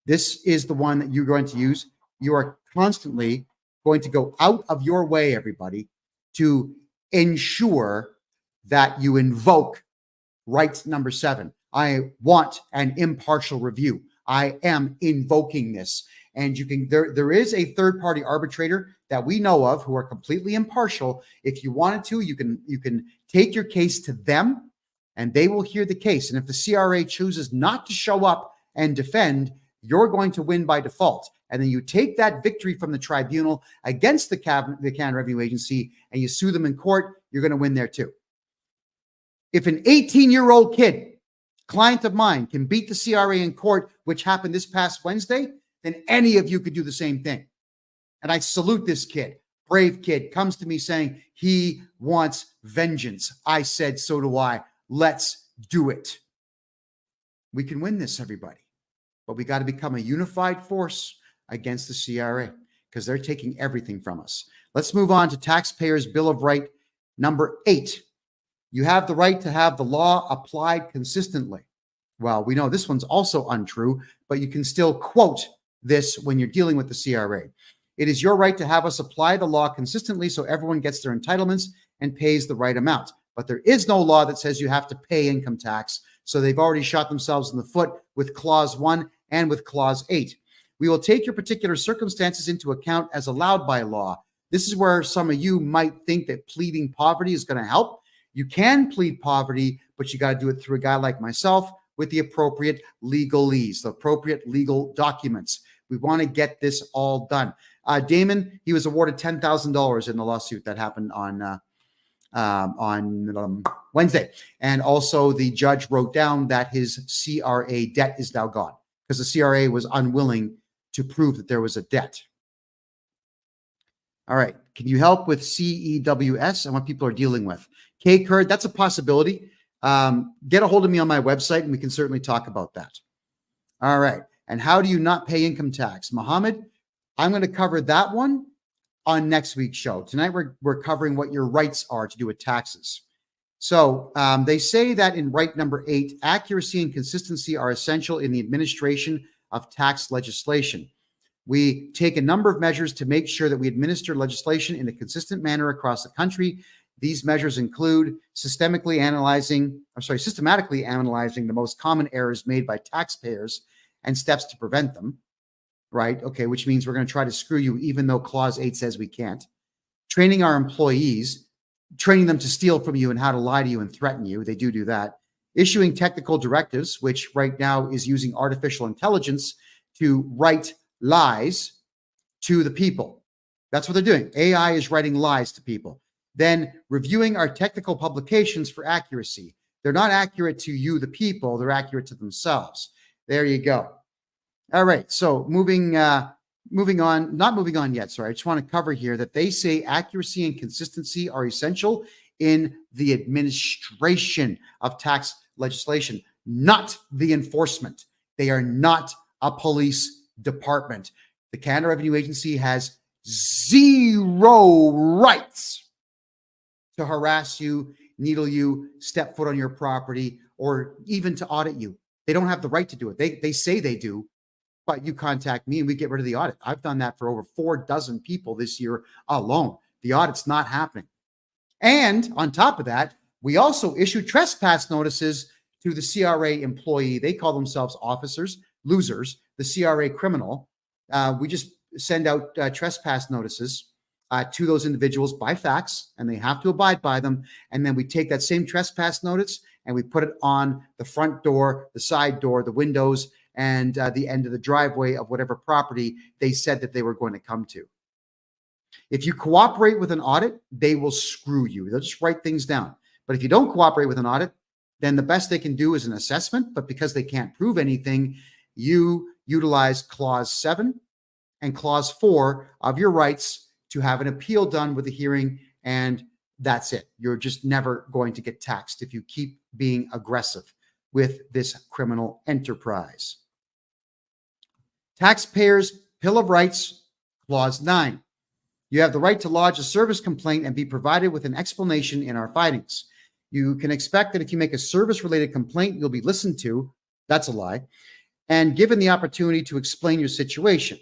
A: This is the one that you're going to use. You are constantly going to go out of your way, everybody, to ensure that you invoke right number 7. I want an impartial review. I am invoking this. And you can, there is a third-party arbitrator that we know of who are completely impartial. If you wanted to, you can take your case to them and they will hear the case. And if the CRA chooses not to show up and defend, you're going to win by default. And then you take that victory from the tribunal against the Canada Revenue Agency and you sue them in court, you're going to win there too. If an 18-year-old kid, client of mine, can beat the CRA in court, which happened this past Wednesday, then any of you could do the same thing. And I salute this kid. Brave kid comes to me saying he wants vengeance. I said, so do I. Let's do it. We can win this, everybody. But we got to become a unified force against the CRA because they're taking everything from us. Let's move on to Taxpayers' Bill of Right number 8. You have the right to have the law applied consistently. Well, we know this one's also untrue, but you can still quote this when you're dealing with the CRA. It is your right to have us apply the law consistently so everyone gets their entitlements and pays the right amount. But there is no law that says you have to pay income tax. So they've already shot themselves in the foot with Clause 1 and with Clause 8. We will take your particular circumstances into account as allowed by law. This is where some of you might think that pleading poverty is going to help. You can plead poverty, but you got to do it through a guy like myself with the appropriate legalese, the appropriate legal documents. We want to get this all done. Damon, he was awarded $10,000 in the lawsuit that happened on Wednesday. And also the judge wrote down that his CRA debt is now gone because the CRA was unwilling to prove that there was a debt. All right. Can you help with CEWS and what people are dealing with? K-Card, that's a possibility. Get a hold of me on my website and we can certainly talk about that. All right. And how do you not pay income tax? Mohammed, I'm going to cover that one on next week's show. Tonight, we're covering what your rights are to do with taxes. So they say that in right number 8, accuracy and consistency are essential in the administration of tax legislation. We take a number of measures to make sure that we administer legislation in a consistent manner across the country. These measures include systematically analyzing the most common errors made by taxpayers and steps to prevent them, right? Okay, which means we're going to try to screw you even though Clause 8 says we can't. Training our employees, training them to steal from you and how to lie to you and threaten you. They do that. Issuing technical directives, which right now is using artificial intelligence to write lies to the people. That's what they're doing. AI is writing lies to people. Then reviewing our technical publications for accuracy. They're not accurate to you, the people. They're accurate to themselves. There you go. All right. So moving on, not moving on yet. Sorry. I just want to cover here that they say accuracy and consistency are essential in the administration of tax legislation, not the enforcement. They are not a police department. The Canada Revenue Agency has zero rights to harass you, needle you, step foot on your property, or even to audit you. They don't have the right to do it. They say they do, but you contact me and we get rid of the audit. I've done that for over 4 dozen people this year alone. The audit's not happening. And on top of that, we also issue trespass notices to the CRA employee. They call themselves officers, losers, the CRA criminal. We just send out trespass notices to those individuals by fax, and they have to abide by them. And then we take that same trespass notice and we put it on the front door, the side door, the windows, and the end of the driveway of whatever property they said that they were going to come to. If you cooperate with an audit, they will screw you. They'll just write things down. But if you don't cooperate with an audit, then the best they can do is an assessment. But because they can't prove anything, you utilize Clause 7 and Clause 4 of your rights to have an appeal done with a hearing, and that's it. You're just never going to get taxed if you keep being aggressive with this criminal enterprise. Taxpayers' Bill of Rights, Clause 9. You have the right to lodge a service complaint and be provided with an explanation in our findings. You can expect that if you make a service-related complaint, you'll be listened to. That's a lie. And given the opportunity to explain your situation.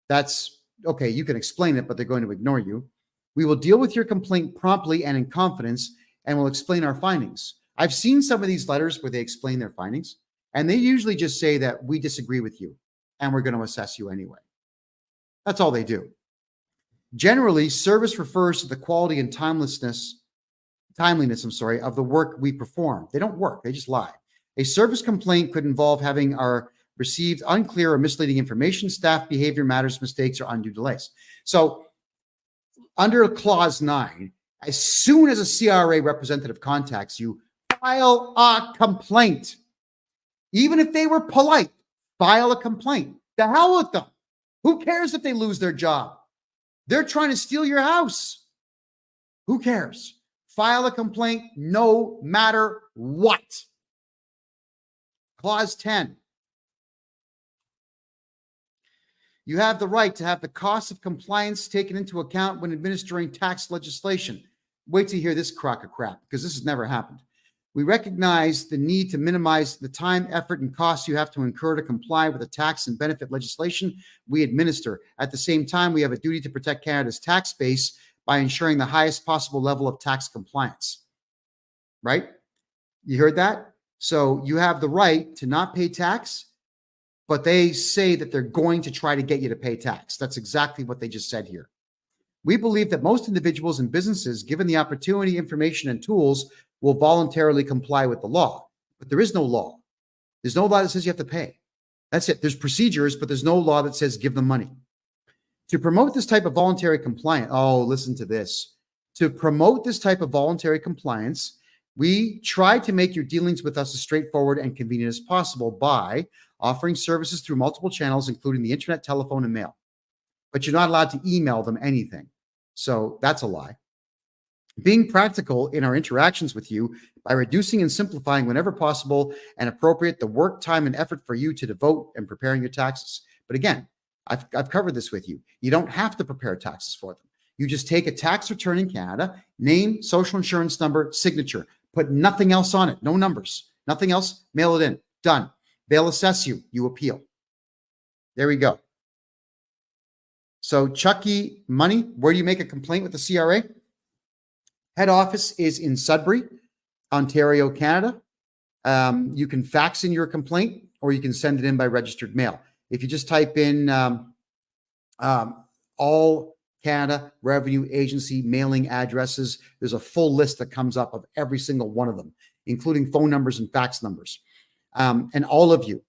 A: That's okay. You can explain it, but they're going to ignore you. We will deal with your complaint promptly and in confidence, and will explain our findings. I've seen some of these letters where they explain their findings, and they usually just say that we disagree with you and we're going to assess you anyway. That's all they do. Generally, service refers to the quality and timeliness, of the work we perform. They don't work, they just lie. A service complaint could involve having received unclear or misleading information, staff behavior matters, mistakes, or undue delays. So under clause 9, as soon as a CRA representative contacts you, file a complaint. Even if they were polite, file a complaint. The hell with them. Who cares if they lose their job? They're trying to steal your house. Who cares? File a complaint no matter what. Clause 10. You have the right to have the cost of compliance taken into account when administering tax legislation. Wait till you hear this crock of crap, because this has never happened. We recognize the need to minimize the time, effort, and costs you have to incur to comply with the tax and benefit legislation we administer. At the same time, we have a duty to protect Canada's tax base by ensuring the highest possible level of tax compliance. Right? You heard that? So you have the right to not pay tax, but they say that they're going to try to get you to pay tax. That's exactly what they just said here. We believe that most individuals and businesses, given the opportunity, information, and tools, will voluntarily comply with the law. But there is no law. There's no law that says you have to pay. That's it. There's procedures, but there's no law that says give them money. To promote this type of voluntary compliance, listen to this. To promote this type of voluntary compliance, we try to make your dealings with us as straightforward and convenient as possible by offering services through multiple channels, including the internet, telephone, and mail. But you're not allowed to email them anything. So that's a lie. Being practical in our interactions with you by reducing and simplifying whenever possible and appropriate the work, time, and effort for you to devote in preparing your taxes. But again, I've covered this with you. You don't have to prepare taxes for them. You just take a tax return in Canada, name, social insurance number, signature, put nothing else on it, no numbers, nothing else, mail it in, done. They'll assess you, you appeal. There we go. So Chucky Money, where do you make a complaint with the CRA? Head office is in Sudbury, Ontario, Canada. You can fax in your complaint or you can send it in by registered mail. If you just type in all Canada Revenue Agency mailing addresses, there's a full list that comes up of every single one of them, including phone numbers and fax numbers. And all of you,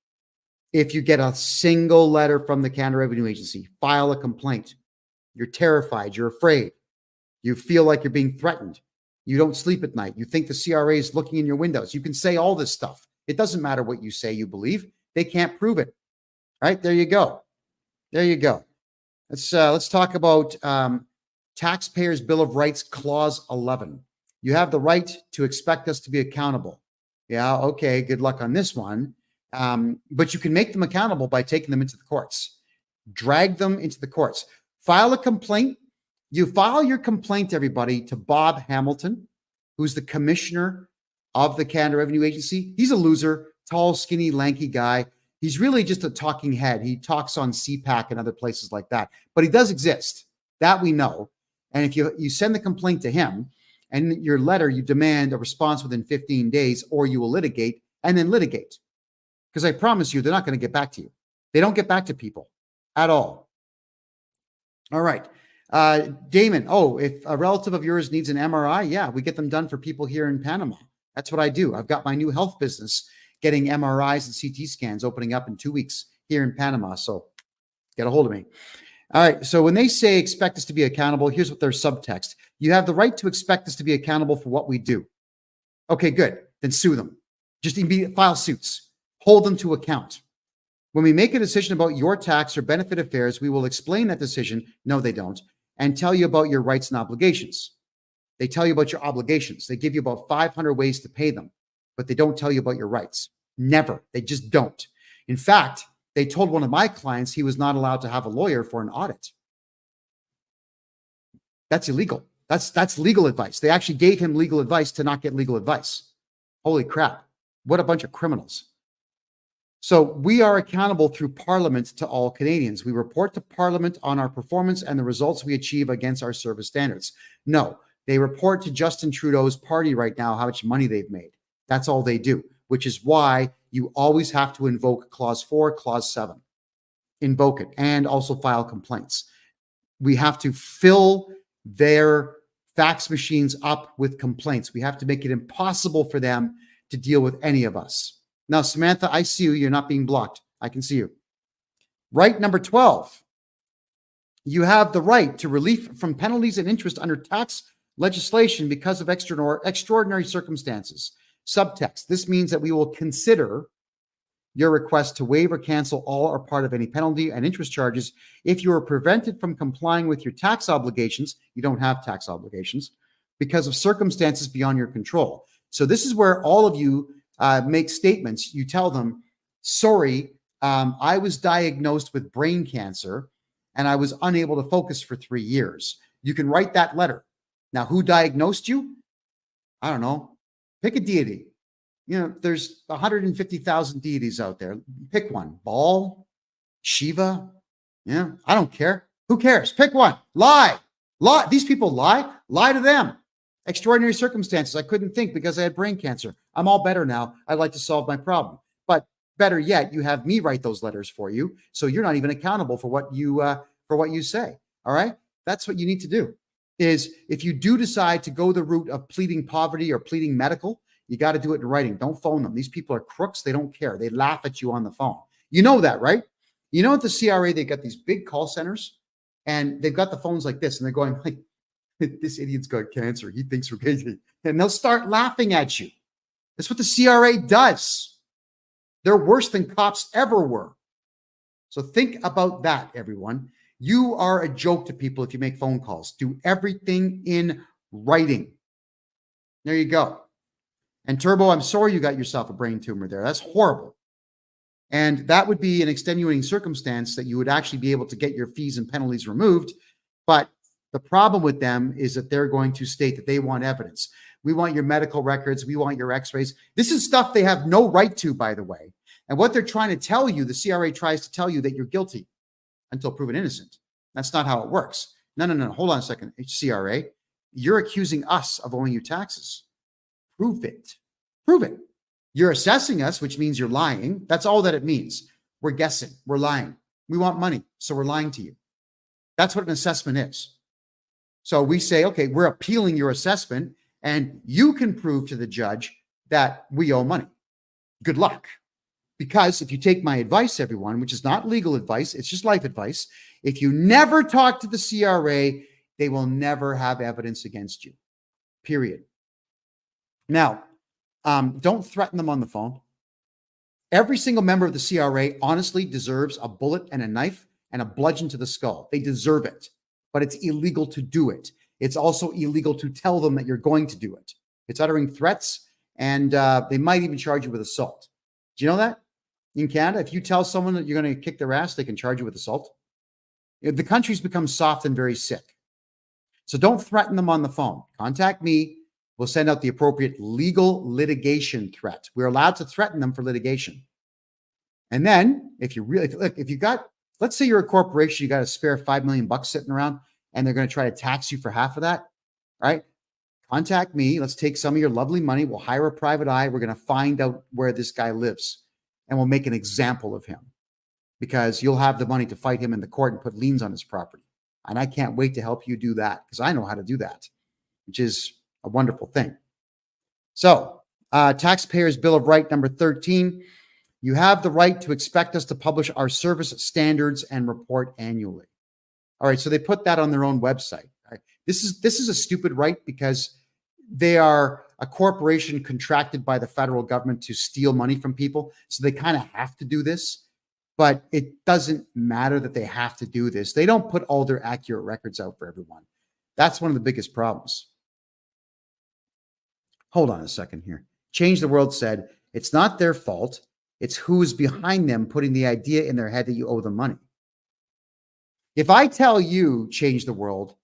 A: if you get a single letter from the Canada Revenue Agency, file a complaint. You're terrified. You're afraid. You feel like you're being threatened. You don't sleep at night. You think the CRA is looking in your windows. You can say all this stuff. It doesn't matter what you say you believe. They can't prove it. Right? There you go. There you go. Let's talk about Taxpayers' Bill of Rights, Clause 11. You have the right to expect us to be accountable. Yeah, okay, good luck on this one. But you can make them accountable by taking them into the courts. Drag them into the courts. File a complaint. You file your complaint, everybody, to Bob Hamilton, who's the commissioner of the Canada Revenue Agency. He's a loser, tall, skinny, lanky guy. He's really just a talking head. He talks on CPAC and other places like that. But he does exist. That we know. And if you send the complaint to him, and your letter, you demand a response within 15 days, or you will litigate and then litigate. Because I promise you, they're not going to get back to you. They don't get back to people at all. All right. Damon, if a relative of yours needs an MRI, yeah, we get them done for people here in Panama. That's what I do. I've got my new health business getting MRIs and CT scans opening up in 2 weeks here in Panama. So get a hold of me. All right. So when they say expect us to be accountable, here's what their subtext. You have the right to expect us to be accountable for what we do. Okay, good. Then sue them. Just immediately file suits. Hold them to account. When we make a decision about your tax or benefit affairs, we will explain that decision. No, they don't. And tell you about your rights and obligations. They tell you about your obligations. They give you about 500 ways to pay them, but they don't tell you about your rights. Never. They just don't. In fact, they told one of my clients he was not allowed to have a lawyer for an audit. That's illegal. That's legal advice. They actually gave him legal advice to not get legal advice. Holy crap. What a bunch of criminals. So we are accountable through Parliament to all Canadians. We report to Parliament on our performance and the results we achieve against our service standards. No, they report to Justin Trudeau's party right now how much money they've made. That's all they do, which is why you always have to invoke Clause 4, Clause 7. Invoke it and also file complaints. We have to fill their fax machines up with complaints. We have to make it impossible for them to deal with any of us. Now, Samantha, I see you. You're not being blocked. I can see you. Right number 12. You have the right to relief from penalties and interest under tax legislation because of extraordinary circumstances. Subtext. This means that we will consider your request to waive or cancel all or part of any penalty and interest charges if you are prevented from complying with your tax obligations. You don't have tax obligations because of circumstances beyond your control. So this is where all of you make statements. You tell them, sorry, I was diagnosed with brain cancer and I was unable to focus for 3 years. You can write that letter. Now, who diagnosed you? I don't know. Pick a deity. You know, there's 150,000 deities out there. Pick one. Baal, Shiva. Yeah, I don't care. Who cares? Pick one. Lie. These people lie. Lie to them. Extraordinary circumstances. I couldn't think because I had brain cancer. I'm all better now. I'd like to solve my problem. But better yet, you have me write those letters for you, so you're not even accountable for what you say. All right? That's what you need to do. Is if you do decide to go the route of pleading poverty or pleading medical, you got to do it in writing. Don't phone them. These people are crooks. They don't care. They laugh at you on the phone. You know that, right? You know, at the CRA, they got these big call centers and they've got the phones like this and they're going like, this idiot's got cancer. He thinks we're crazy. And they'll start laughing at you. That's what the CRA does. They're worse than cops ever were. So think about that, everyone. You are a joke to people if you make phone calls. Do everything in writing. There you go. And Turbo, I'm sorry you got yourself a brain tumor there. That's horrible. And that would be an extenuating circumstance that you would actually be able to get your fees and penalties removed. But the problem with them is that they're going to state that they want evidence. We want your medical records. We want your x-rays. This is stuff they have no right to, by the way. And what they're trying to tell you, the CRA tries to tell you that you're guilty until proven innocent. That's not how it works. No. Hold on a second, CRA. You're accusing us of owing you taxes. Prove it. Prove it. You're assessing us, which means you're lying. That's all that it means. We're guessing. We're lying. We want money, so we're lying to you. That's what an assessment is. So we say, okay, we're appealing your assessment, and you can prove to the judge that we owe money. Good luck. Because if you take my advice, everyone, which is not legal advice, it's just life advice, if you never talk to the CRA, they will never have evidence against you. Period. Now, don't threaten them on the phone. Every single member of the CRA honestly deserves a bullet and a knife and a bludgeon to the skull. They deserve it, but it's illegal to do it. It's also illegal to tell them that you're going to do it. It's uttering threats, and they might even charge you with assault. Do you know that? In Canada, if you tell someone that you're going to kick their ass, they can charge you with assault. The country's become soft and very sick. So don't threaten them on the phone. Contact me. We'll send out the appropriate legal litigation threat. We're allowed to threaten them for litigation. And then if you really, look, if you got, let's say you're a corporation, you got a spare $5 million sitting around and they're going to try to tax you for half of that, right? Contact me. Let's take some of your lovely money. We'll hire a private eye. We're going to find out where this guy lives and we'll make an example of him because you'll have the money to fight him in the court and put liens on his property. And I can't wait to help you do that because I know how to do that, which is a wonderful thing. So, Taxpayers Bill of Right number 13, you have the right to expect us to publish our service standards and report annually. All right, so they put that on their own website. Right? This is a stupid right because they are a corporation contracted by the federal government to steal money from people. So they kind of have to do this, but it doesn't matter that they have to do this. They don't put all their accurate records out for everyone. That's one of the biggest problems. Hold on a second here. Change the World said, it's not their fault. It's who's behind them putting the idea in their head that you owe them money. If I tell you, Change the World,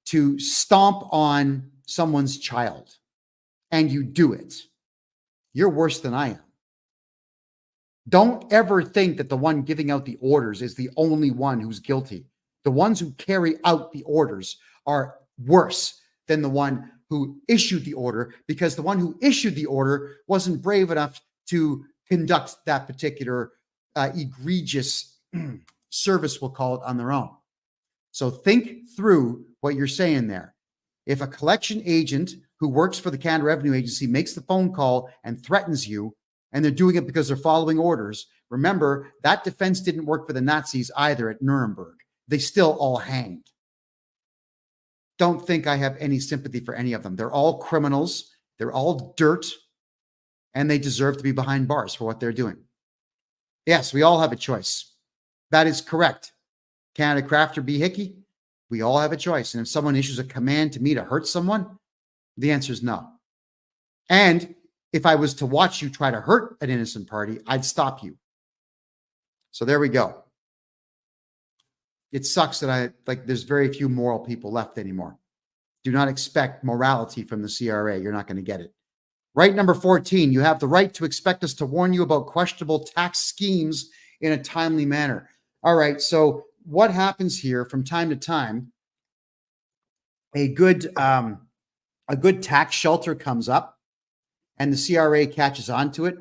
A: to stomp on someone's child and you do it, you're worse than I am. Don't ever think that the one giving out the orders is the only one who's guilty. The ones who carry out the orders are worse than the one who issued the order, because the one who issued the order wasn't brave enough to conduct that particular egregious service, we'll call it, on their own. So think through what you're saying there. If a collection agent who works for the Canada Revenue Agency makes the phone call and threatens you, and they're doing it because they're following orders, remember, that defense didn't work for the Nazis either at Nuremberg. They still all hanged. Don't think I have any sympathy for any of them. They're all criminals. They're all dirt, and they deserve to be behind bars for what they're doing. Yes, we all have a choice. That is correct. Canada Crafter B. Hickey, we all have a choice. And if someone issues a command to me to hurt someone, the answer is no. And if I was to watch you try to hurt an innocent party, I'd stop you. So there we go. It sucks that there's very few moral people left anymore. Do not expect morality from the CRA. You're not going to get it. Right number 14, you have the right to expect us to warn you about questionable tax schemes in a timely manner. All right, so what happens here from time to time, a good tax shelter comes up and the CRA catches on to it.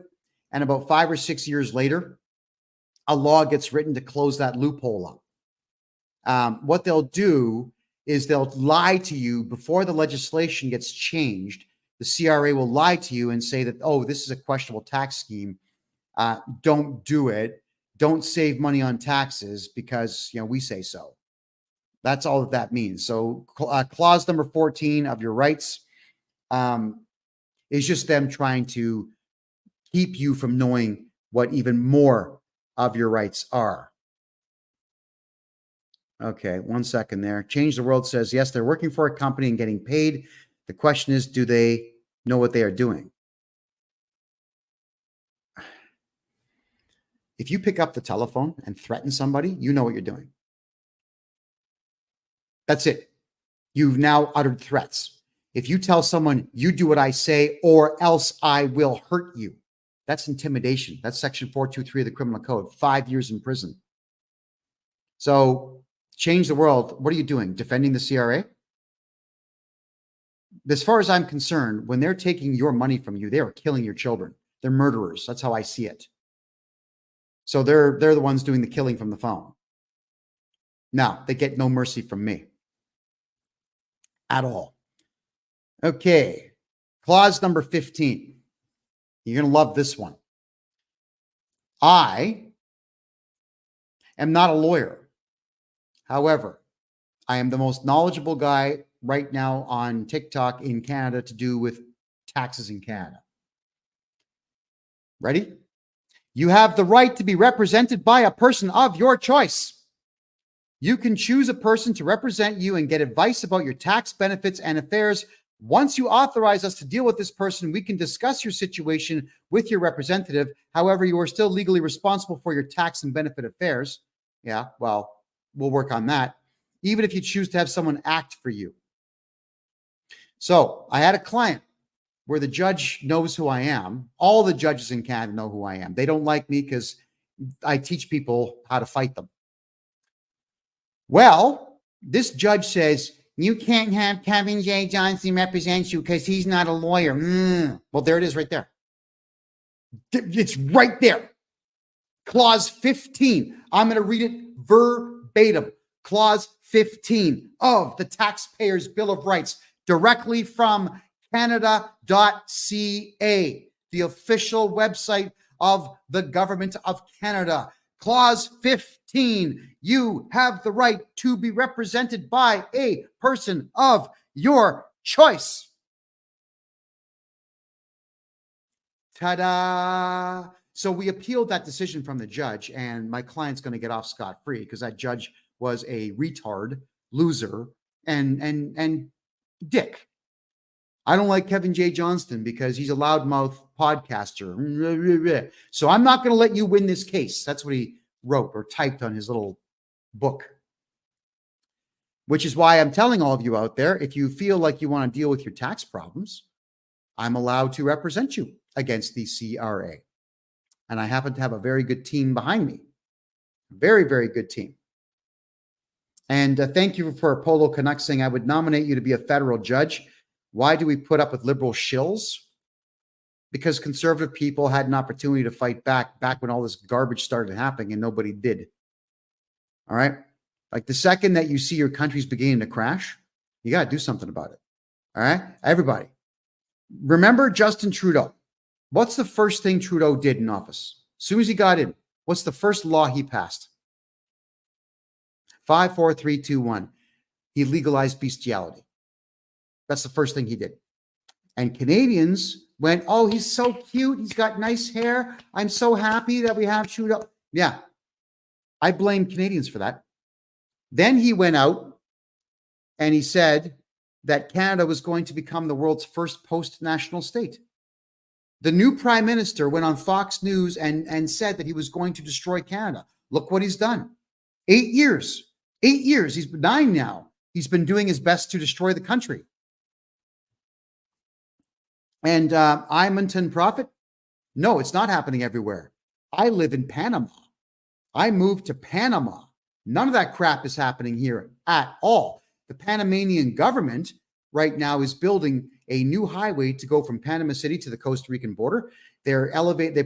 A: And about 5 or 6 years later, a law gets written to close that loophole up. What they'll do is they'll lie to you before the legislation gets changed. The CRA will lie to you and say that, oh, this is a questionable tax scheme. Don't do it. Don't save money on taxes because, we say so. That's all that means. So clause number 14 of your rights is just them trying to keep you from knowing what even more of your rights are. Okay, 1 second there. Change the World says, yes, they're working for a company and getting paid. The question is, do they know what they are doing? If you pick up the telephone and threaten somebody, you know what you're doing. That's it. You've now uttered threats. If you tell someone, you do what I say or else I will hurt you, that's intimidation. That's section 423 of the Criminal Code, 5 years in prison. So change the world. What are you doing? Defending the CRA? As far as I'm concerned, when they're taking your money from you, they are killing your children. They're murderers. That's how I see it. So they're the ones doing the killing from the phone. Now, they get no mercy from me at all. Okay. Clause number 15. You're going to love this one. I am not a lawyer. However, I am the most knowledgeable guy right now on TikTok in Canada to do with taxes in Canada. Ready? You have the right to be represented by a person of your choice. You can choose a person to represent you and get advice about your tax benefits and affairs. Once you authorize us to deal with this person, we can discuss your situation with your representative. However, you are still legally responsible for your tax and benefit affairs. Yeah, well, we'll work on that. Even if you choose to have someone act for you. So I had a client where the judge knows who I am. All the judges in Canada know who I am. They don't like me because I teach people how to fight them. Well, this judge says, you can't have Kevin J. Johnson represent you because he's not a lawyer. Well, there it is right there. It's right there. Clause 15. I'm going to read it verbatim. Clause 15 of the Taxpayers' Bill of Rights, directly from Canada.ca, the official website of the Government of Canada. Clause 15, you have the right to be represented by a person of your choice. Ta-da! So we appealed that decision from the judge, and my client's going to get off scot-free because that judge was a retard, loser, and dick. I don't like Kevin J. Johnston because he's a loudmouth podcaster. So I'm not going to let you win this case. That's what he wrote or typed on his little book. Which is why I'm telling all of you out there, if you feel like you want to deal with your tax problems, I'm allowed to represent you against the CRA. And I happen to have a very good team behind me. Very, very good team. And thank you for Polo Canuck saying, I would nominate you to be a federal judge. Why do we put up with liberal shills? Because conservative people had an opportunity to fight back when all this garbage started happening and nobody did. All right. Like the second that you see your country's beginning to crash, you got to do something about it. All right. Everybody. Remember Justin Trudeau. What's the first thing Trudeau did in office? As soon as he got in, what's the first law he passed? 5, 4, 3, 2, 1. He legalized bestiality. That's the first thing he did. And Canadians went, oh, he's so cute. He's got nice hair. I'm so happy that we have Trudeau. Yeah. I blame Canadians for that. Then he went out and he said that Canada was going to become the world's first post-national state. The new prime minister went on Fox News and said that he was going to destroy Canada. Look what he's done. 8 years. 8 years. He's 9 now. He's been doing his best to destroy the country. And I'm a prophet? No, it's not happening everywhere. I live in Panama. I moved to Panama. None of that crap is happening here at all. The Panamanian government right now is building a new highway to go from Panama City to the Costa Rican border. They're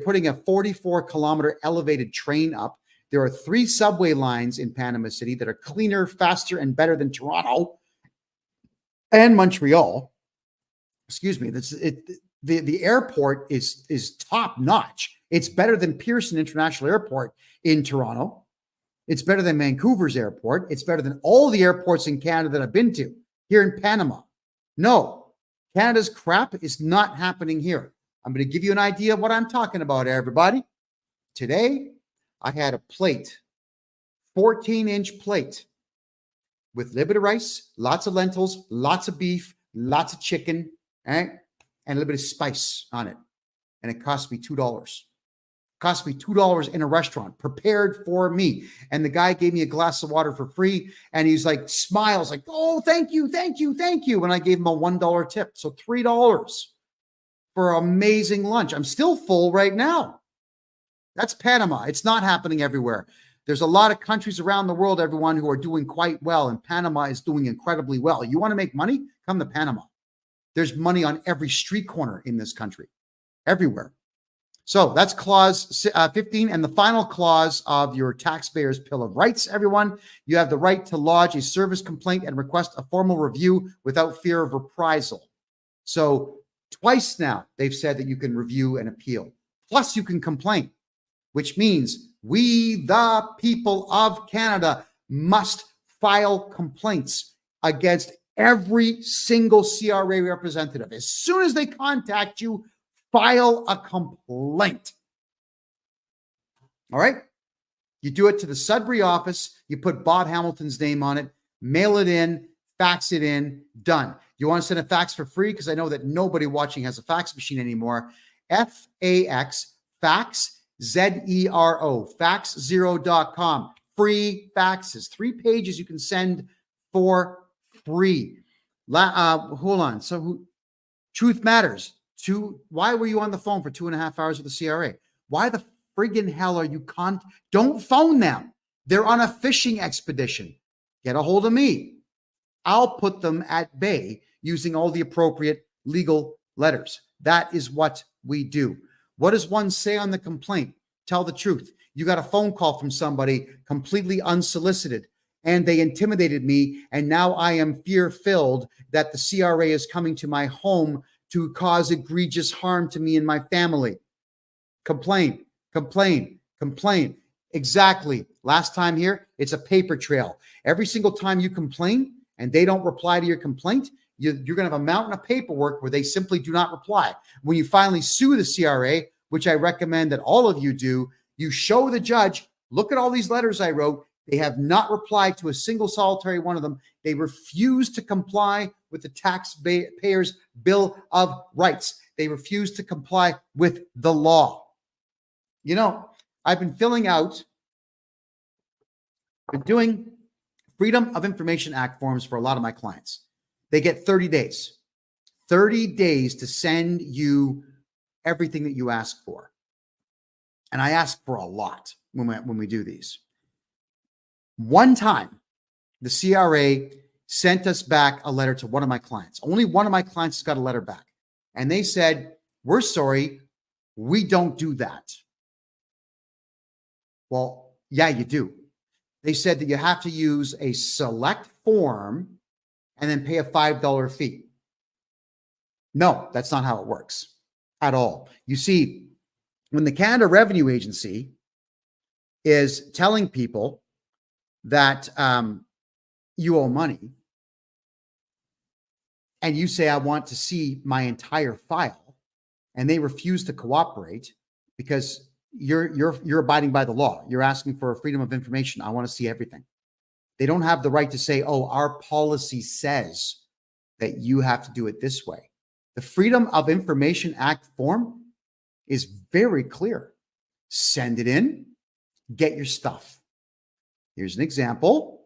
A: putting a 44-kilometer elevated train up. There are 3 subway lines in Panama City that are cleaner, faster, and better than Toronto and Montreal. Excuse me. The airport is top notch. It's better than Pearson International Airport in Toronto. It's better than Vancouver's airport. It's better than all the airports in Canada that I've been to here in Panama. No, Canada's crap is not happening here. I'm going to give you an idea of what I'm talking about, everybody. Today, I had a plate, 14-inch plate with a little bit of rice, lots of lentils, lots of beef, lots of chicken, right? And a little bit of spice on it. And it cost me $2. Cost me $2 in a restaurant, prepared for me. And the guy gave me a glass of water for free. And he's like, smiles like, oh, thank you, thank you, thank you. And I gave him a $1 tip. So $3 for amazing lunch. I'm still full right now. That's Panama. It's not happening everywhere. There's a lot of countries around the world, everyone, who are doing quite well. And Panama is doing incredibly well. You want to make money? Come to Panama. There's money on every street corner in this country, everywhere. So that's clause 15. And the final clause of your taxpayers' Bill of Rights, everyone, you have the right to lodge a service complaint and request a formal review without fear of reprisal. So twice now, they've said that you can review and appeal. Plus you can complain, which means we, the people of Canada, must file complaints against every single CRA representative. As soon as they contact you, file a complaint. All right? You do it to the Sudbury office. You put Bob Hamilton's name on it, mail it in, fax it in, done. You want to send a fax for free? Because I know that nobody watching has a fax machine anymore. F-A-X, fax, Z-E-R-O, fax0.com. Free faxes. 3 pages you can send for free. Hold on. So truth matters. Why were you on the phone for 2.5 hours with the CRA? Why the friggin' hell are you don't phone them. They're on a fishing expedition. Get a hold of me. I'll put them at bay using all the appropriate legal letters. That is what we do. What does one say on the complaint? Tell the truth. You got a phone call from somebody completely unsolicited, and they intimidated me, and now I am fear-filled that the CRA is coming to my home to cause egregious harm to me and my family. Complain, complain, complain. Exactly. Last time here, it's a paper trail. Every single time you complain and they don't reply to your complaint, you're going to have a mountain of paperwork where they simply do not reply. When you finally sue the CRA, which I recommend that all of you do, you show the judge, look at all these letters I wrote. They have not replied to a single solitary one of them. They refuse to comply with the taxpayers' Bill of Rights. They refuse to comply with the law. You know, I've been doing Freedom of Information Act forms for a lot of my clients. They get 30 days. 30 days to send you everything that you ask for. And I ask for a lot when we do these. One time, the CRA sent us back a letter to one of my clients. Only one of my clients got a letter back. And they said, we're sorry, we don't do that. Well, yeah, you do. They said that you have to use a select form and then pay a $5 fee. No, that's not how it works at all. You see, when the Canada Revenue Agency is telling people that you owe money, and you say, I want to see my entire file, and they refuse to cooperate because you're abiding by the law. You're asking for freedom of information. I want to see everything. They don't have the right to say, oh, our policy says that you have to do it this way. The Freedom of Information Act form is very clear. Send it in, get your stuff. Here's an example.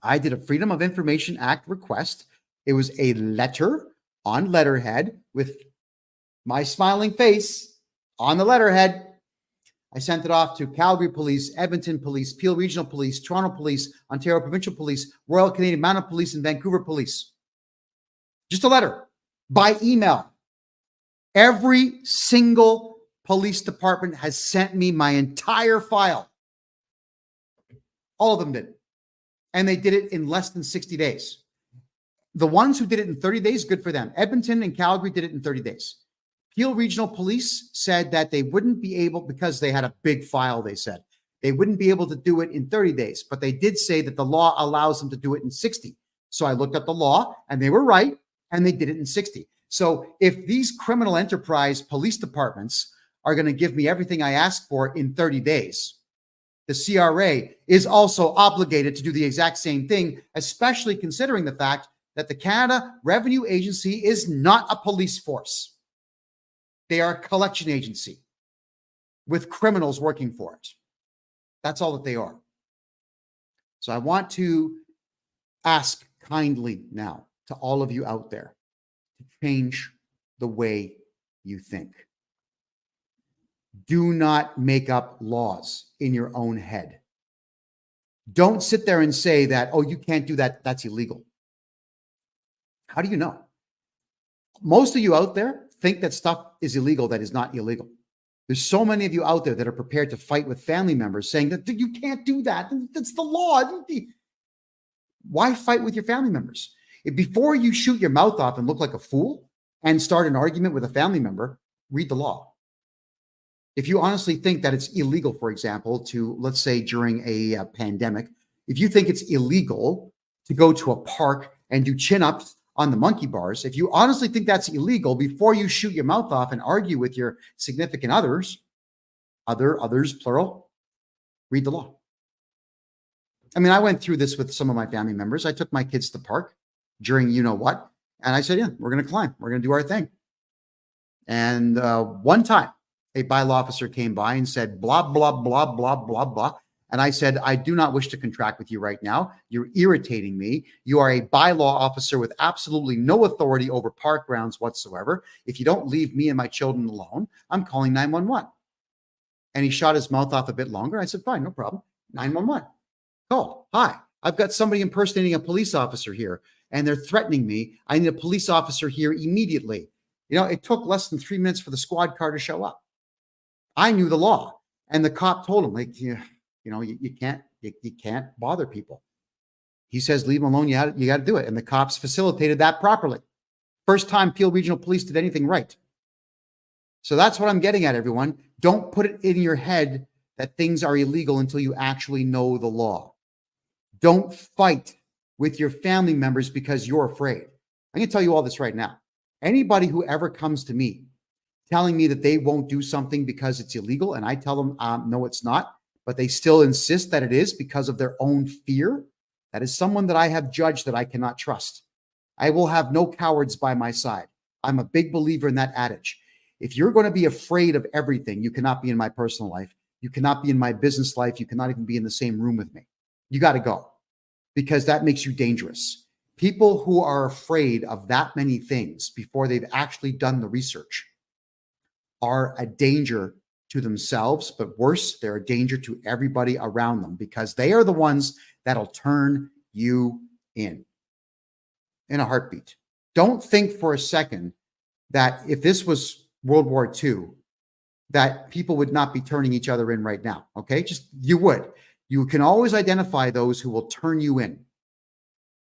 A: I did a Freedom of Information Act request. It was a letter on letterhead with my smiling face on the letterhead. I sent it off to Calgary Police, Edmonton Police, Peel Regional Police, Toronto Police, Ontario Provincial Police, Royal Canadian Mounted Police, and Vancouver Police. Just a letter by email. Every single police department has sent me my entire file. All of them did. And they did it in less than 60 days. The ones who did it in 30 days, good for them. Edmonton and Calgary did it in 30 days. Peel Regional Police said that they wouldn't be able, because they had a big file, they said, they wouldn't be able to do it in 30 days. But they did say that the law allows them to do it in 60. So I looked at the law and they were right, and they did it in 60. So if these criminal enterprise police departments are going to give me everything I asked for in 30 days, the CRA is also obligated to do the exact same thing, especially considering the fact that the Canada Revenue Agency is not a police force. They are a collection agency with criminals working for it. That's all that they are. So I want to ask kindly now to all of you out there to change the way you think. Do not make up laws in your own head. Don't sit there and say that, oh, you can't do that. That's illegal. How do you know? Most of you out there think that stuff is illegal that is not illegal. There's so many of you out there that are prepared to fight with family members saying that you can't do that. That's the law. Why fight with your family members? Before you shoot your mouth off and look like a fool and start an argument with a family member, read the law. If you honestly think that it's illegal, for example, to, let's say during a pandemic, if you think it's illegal to go to a park and do chin-ups on the monkey bars, if you honestly think that's illegal, before you shoot your mouth off and argue with your significant others, others, plural, read the law. I mean, I went through this with some of my family members. I took my kids to the park during you know what, and I said, yeah, we're going to climb. We're going to do our thing. And one time, a bylaw officer came by and said, blah, blah, blah, blah, blah, blah. And I said, I do not wish to contract with you right now. You're irritating me. You are a bylaw officer with absolutely no authority over park grounds whatsoever. If you don't leave me and my children alone, I'm calling 911. And he shot his mouth off a bit longer. I said, fine, no problem. 911. Call. Hi, I've got somebody impersonating a police officer here, and they're threatening me. I need a police officer here immediately. You know, it took less than 3 minutes for the squad car to show up. I knew the law, and the cop told him, like, you can't bother people. He says, leave them alone. You got to do it. And the cops facilitated that properly. First time Peel Regional Police did anything right. So that's what I'm getting at, everyone. Don't put it in your head that things are illegal until you actually know the law. Don't fight with your family members because you're afraid. I'm going to tell you all this right now. Anybody who ever comes to me telling me that they won't do something because it's illegal, and I tell them, no, it's not, but they still insist that it is because of their own fear, that is someone that I have judged that I cannot trust. I will have no cowards by my side. I'm a big believer in that adage. If you're going to be afraid of everything, you cannot be in my personal life. You cannot be in my business life. You cannot even be in the same room with me. You got to go, because that makes you dangerous. People who are afraid of that many things before they've actually done the research are a danger to themselves, but worse, they're a danger to everybody around them because they are the ones that'll turn you in a heartbeat. Don't think for a second that if this was World War II, that people would not be turning each other in right now. Okay. Just you would. You can always identify those who will turn you in.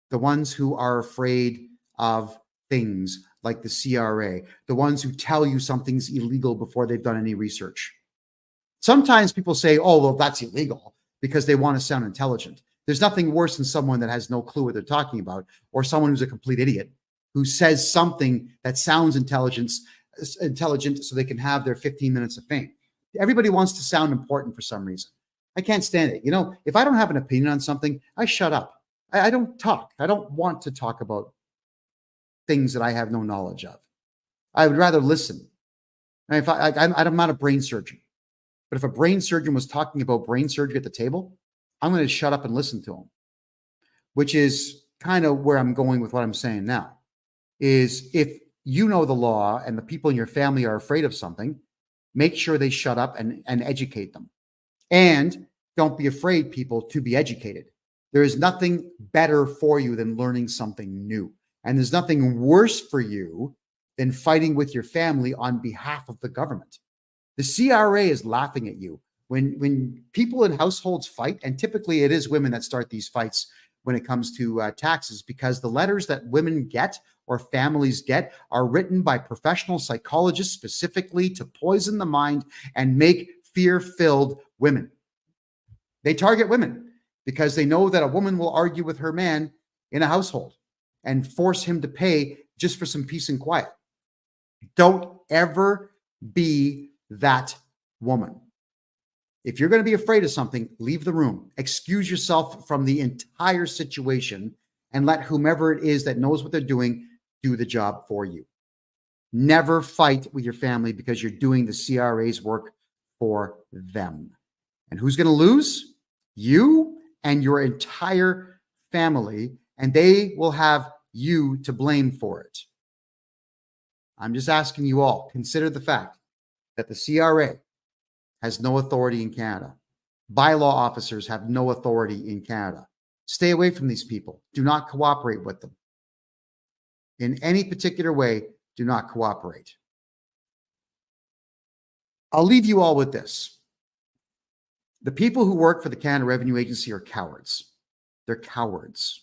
A: The ones who are afraid of things like the CRA, the ones who tell you something's illegal before they've done any research. Sometimes people say, oh, well, that's illegal because they want to sound intelligent. There's nothing worse than someone that has no clue what they're talking about, or someone who's a complete idiot who says something that sounds intelligent so they can have their 15 minutes of fame. Everybody wants to sound important for some reason. I can't stand it. If I don't have an opinion on something, I shut up. I don't talk. I don't want to talk about things that I have no knowledge of. I would rather listen. And I'm not a brain surgeon, but if a brain surgeon was talking about brain surgery at the table, I'm going to shut up and listen to him, which is kind of where I'm going with what I'm saying now, is if you know the law and the people in your family are afraid of something, make sure they shut up and educate them. And don't be afraid, people, to be educated. There is nothing better for you than learning something new. And there's nothing worse for you than fighting with your family on behalf of the government. The CRA is laughing at you. When people in households fight, and typically it is women that start these fights when it comes to taxes, because the letters that women get or families get are written by professional psychologists specifically to poison the mind and make fear-filled women. They target women because they know that a woman will argue with her man in a household and force him to pay just for some peace and quiet. Don't ever be that woman. If you're going to be afraid of something, leave the room. Excuse yourself from the entire situation and let whomever it is that knows what they're doing do the job for you. Never fight with your family because you're doing the CRA's work for them. And who's going to lose? You and your entire family, and they will have you to blame for it. I'm just asking you all, consider the fact that the CRA has no authority in Canada. Bylaw officers have no authority in Canada. Stay away from these people. Do not cooperate with them. In any particular way, do not cooperate. I'll leave you all with this. The people who work for the Canada Revenue Agency are cowards. They're cowards.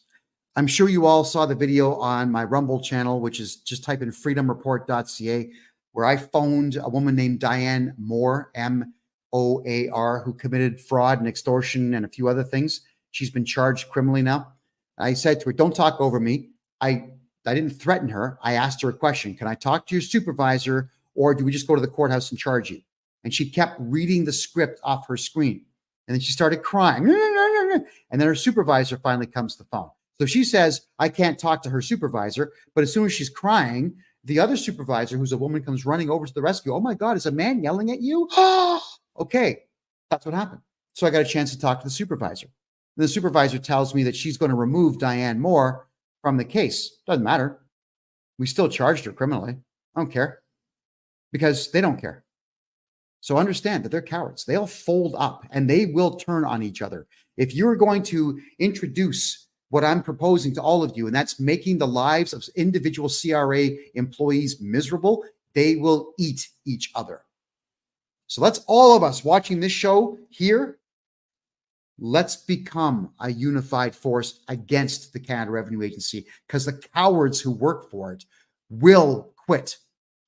A: I'm sure you all saw the video on my Rumble channel, which is just type in freedomreport.ca, where I phoned a woman named Diane Moore, M-O-A-R, who committed fraud and extortion and a few other things. She's been charged criminally now. I said to her, don't talk over me. I didn't threaten her. I asked her a question. Can I talk to your supervisor, or do we just go to the courthouse and charge you? And she kept reading the script off her screen. And then she started crying. And then her supervisor finally comes to the phone. So she says, I can't talk to her supervisor. But as soon as she's crying, the other supervisor, who's a woman, comes running over to the rescue. Oh my God, is a man yelling at you? Okay, that's what happened. So I got a chance to talk to the supervisor. And the supervisor tells me that she's going to remove Diane Moore from the case. Doesn't matter. We still charged her criminally. I don't care, because they don't care. So understand that they're cowards. They'll fold up and they will turn on each other. If you're going to introduce what I'm proposing to all of you, and that's making the lives of individual CRA employees miserable, they will eat each other. So let's, all of us watching this show here, let's become a unified force against the Canada Revenue Agency, because the cowards who work for it will quit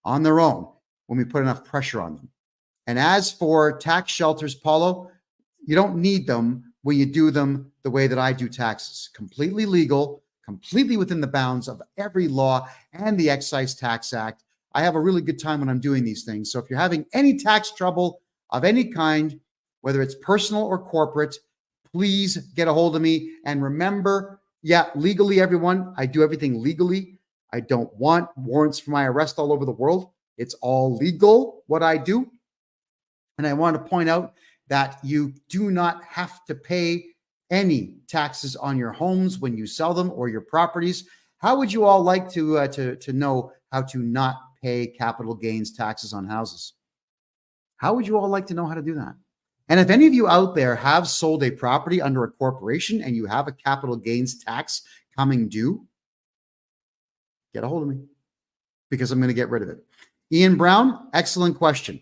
A: on their own when we put enough pressure on them. And as for tax shelters, Paulo, you don't need them when you do them the way that I do taxes. Completely legal, completely within the bounds of every law and the Excise Tax Act. I have a really good time when I'm doing these things. So if you're having any tax trouble of any kind, whether it's personal or corporate, please get a hold of me. And remember, yeah, legally, everyone, I do everything legally. I don't want warrants for my arrest all over the world. It's all legal, what I do. And I want to point out that you do not have to pay any taxes on your homes when you sell them or your properties. How would you all like to know how to not pay capital gains taxes on houses? How would you all like to know how to do that? And if any of you out there have sold a property under a corporation and you have a capital gains tax coming due, get a hold of me because I'm going to get rid of it. Ian Brown, excellent question.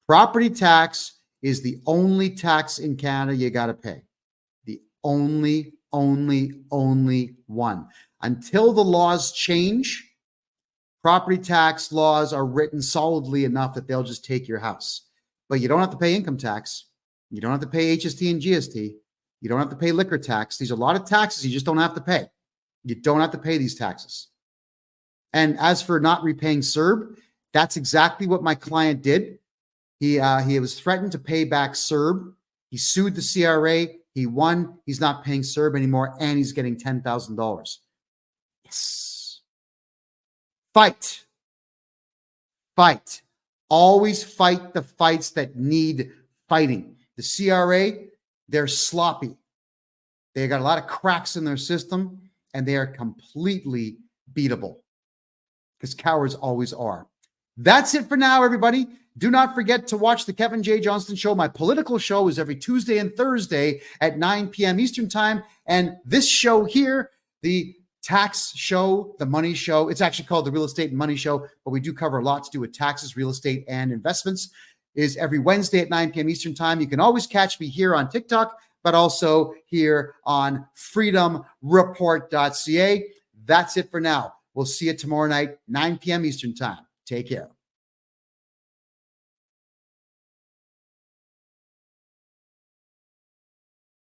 A: Property tax is the only tax in Canada you got to pay. The only one. Until the laws change, property tax laws are written solidly enough that they'll just take your house. But you don't have to pay income tax. You don't have to pay HST and GST. You don't have to pay liquor tax. These are a lot of taxes you just don't have to pay. You don't have to pay these taxes. And as for not repaying CERB, that's exactly what my client did. He was threatened to pay back CERB. He sued the CRA. He won. He's not paying CERB anymore, and he's getting $10,000. Yes. Fight. Fight. Always fight the fights that need fighting. The CRA, they're sloppy. They got a lot of cracks in their system, and they are completely beatable because cowards always are. That's it for now, everybody. Do not forget to watch the Kevin J. Johnston Show. My political show is every Tuesday and Thursday at 9 p.m. Eastern Time. And this show here, the tax show, the money show, it's actually called the Real Estate and Money Show, but we do cover a lot to do with taxes, real estate, and investments, is every Wednesday at 9 p.m. Eastern Time. You can always catch me here on TikTok, but also here on freedomreport.ca. That's it for now. We'll see you tomorrow night, 9 p.m. Eastern Time. Take care.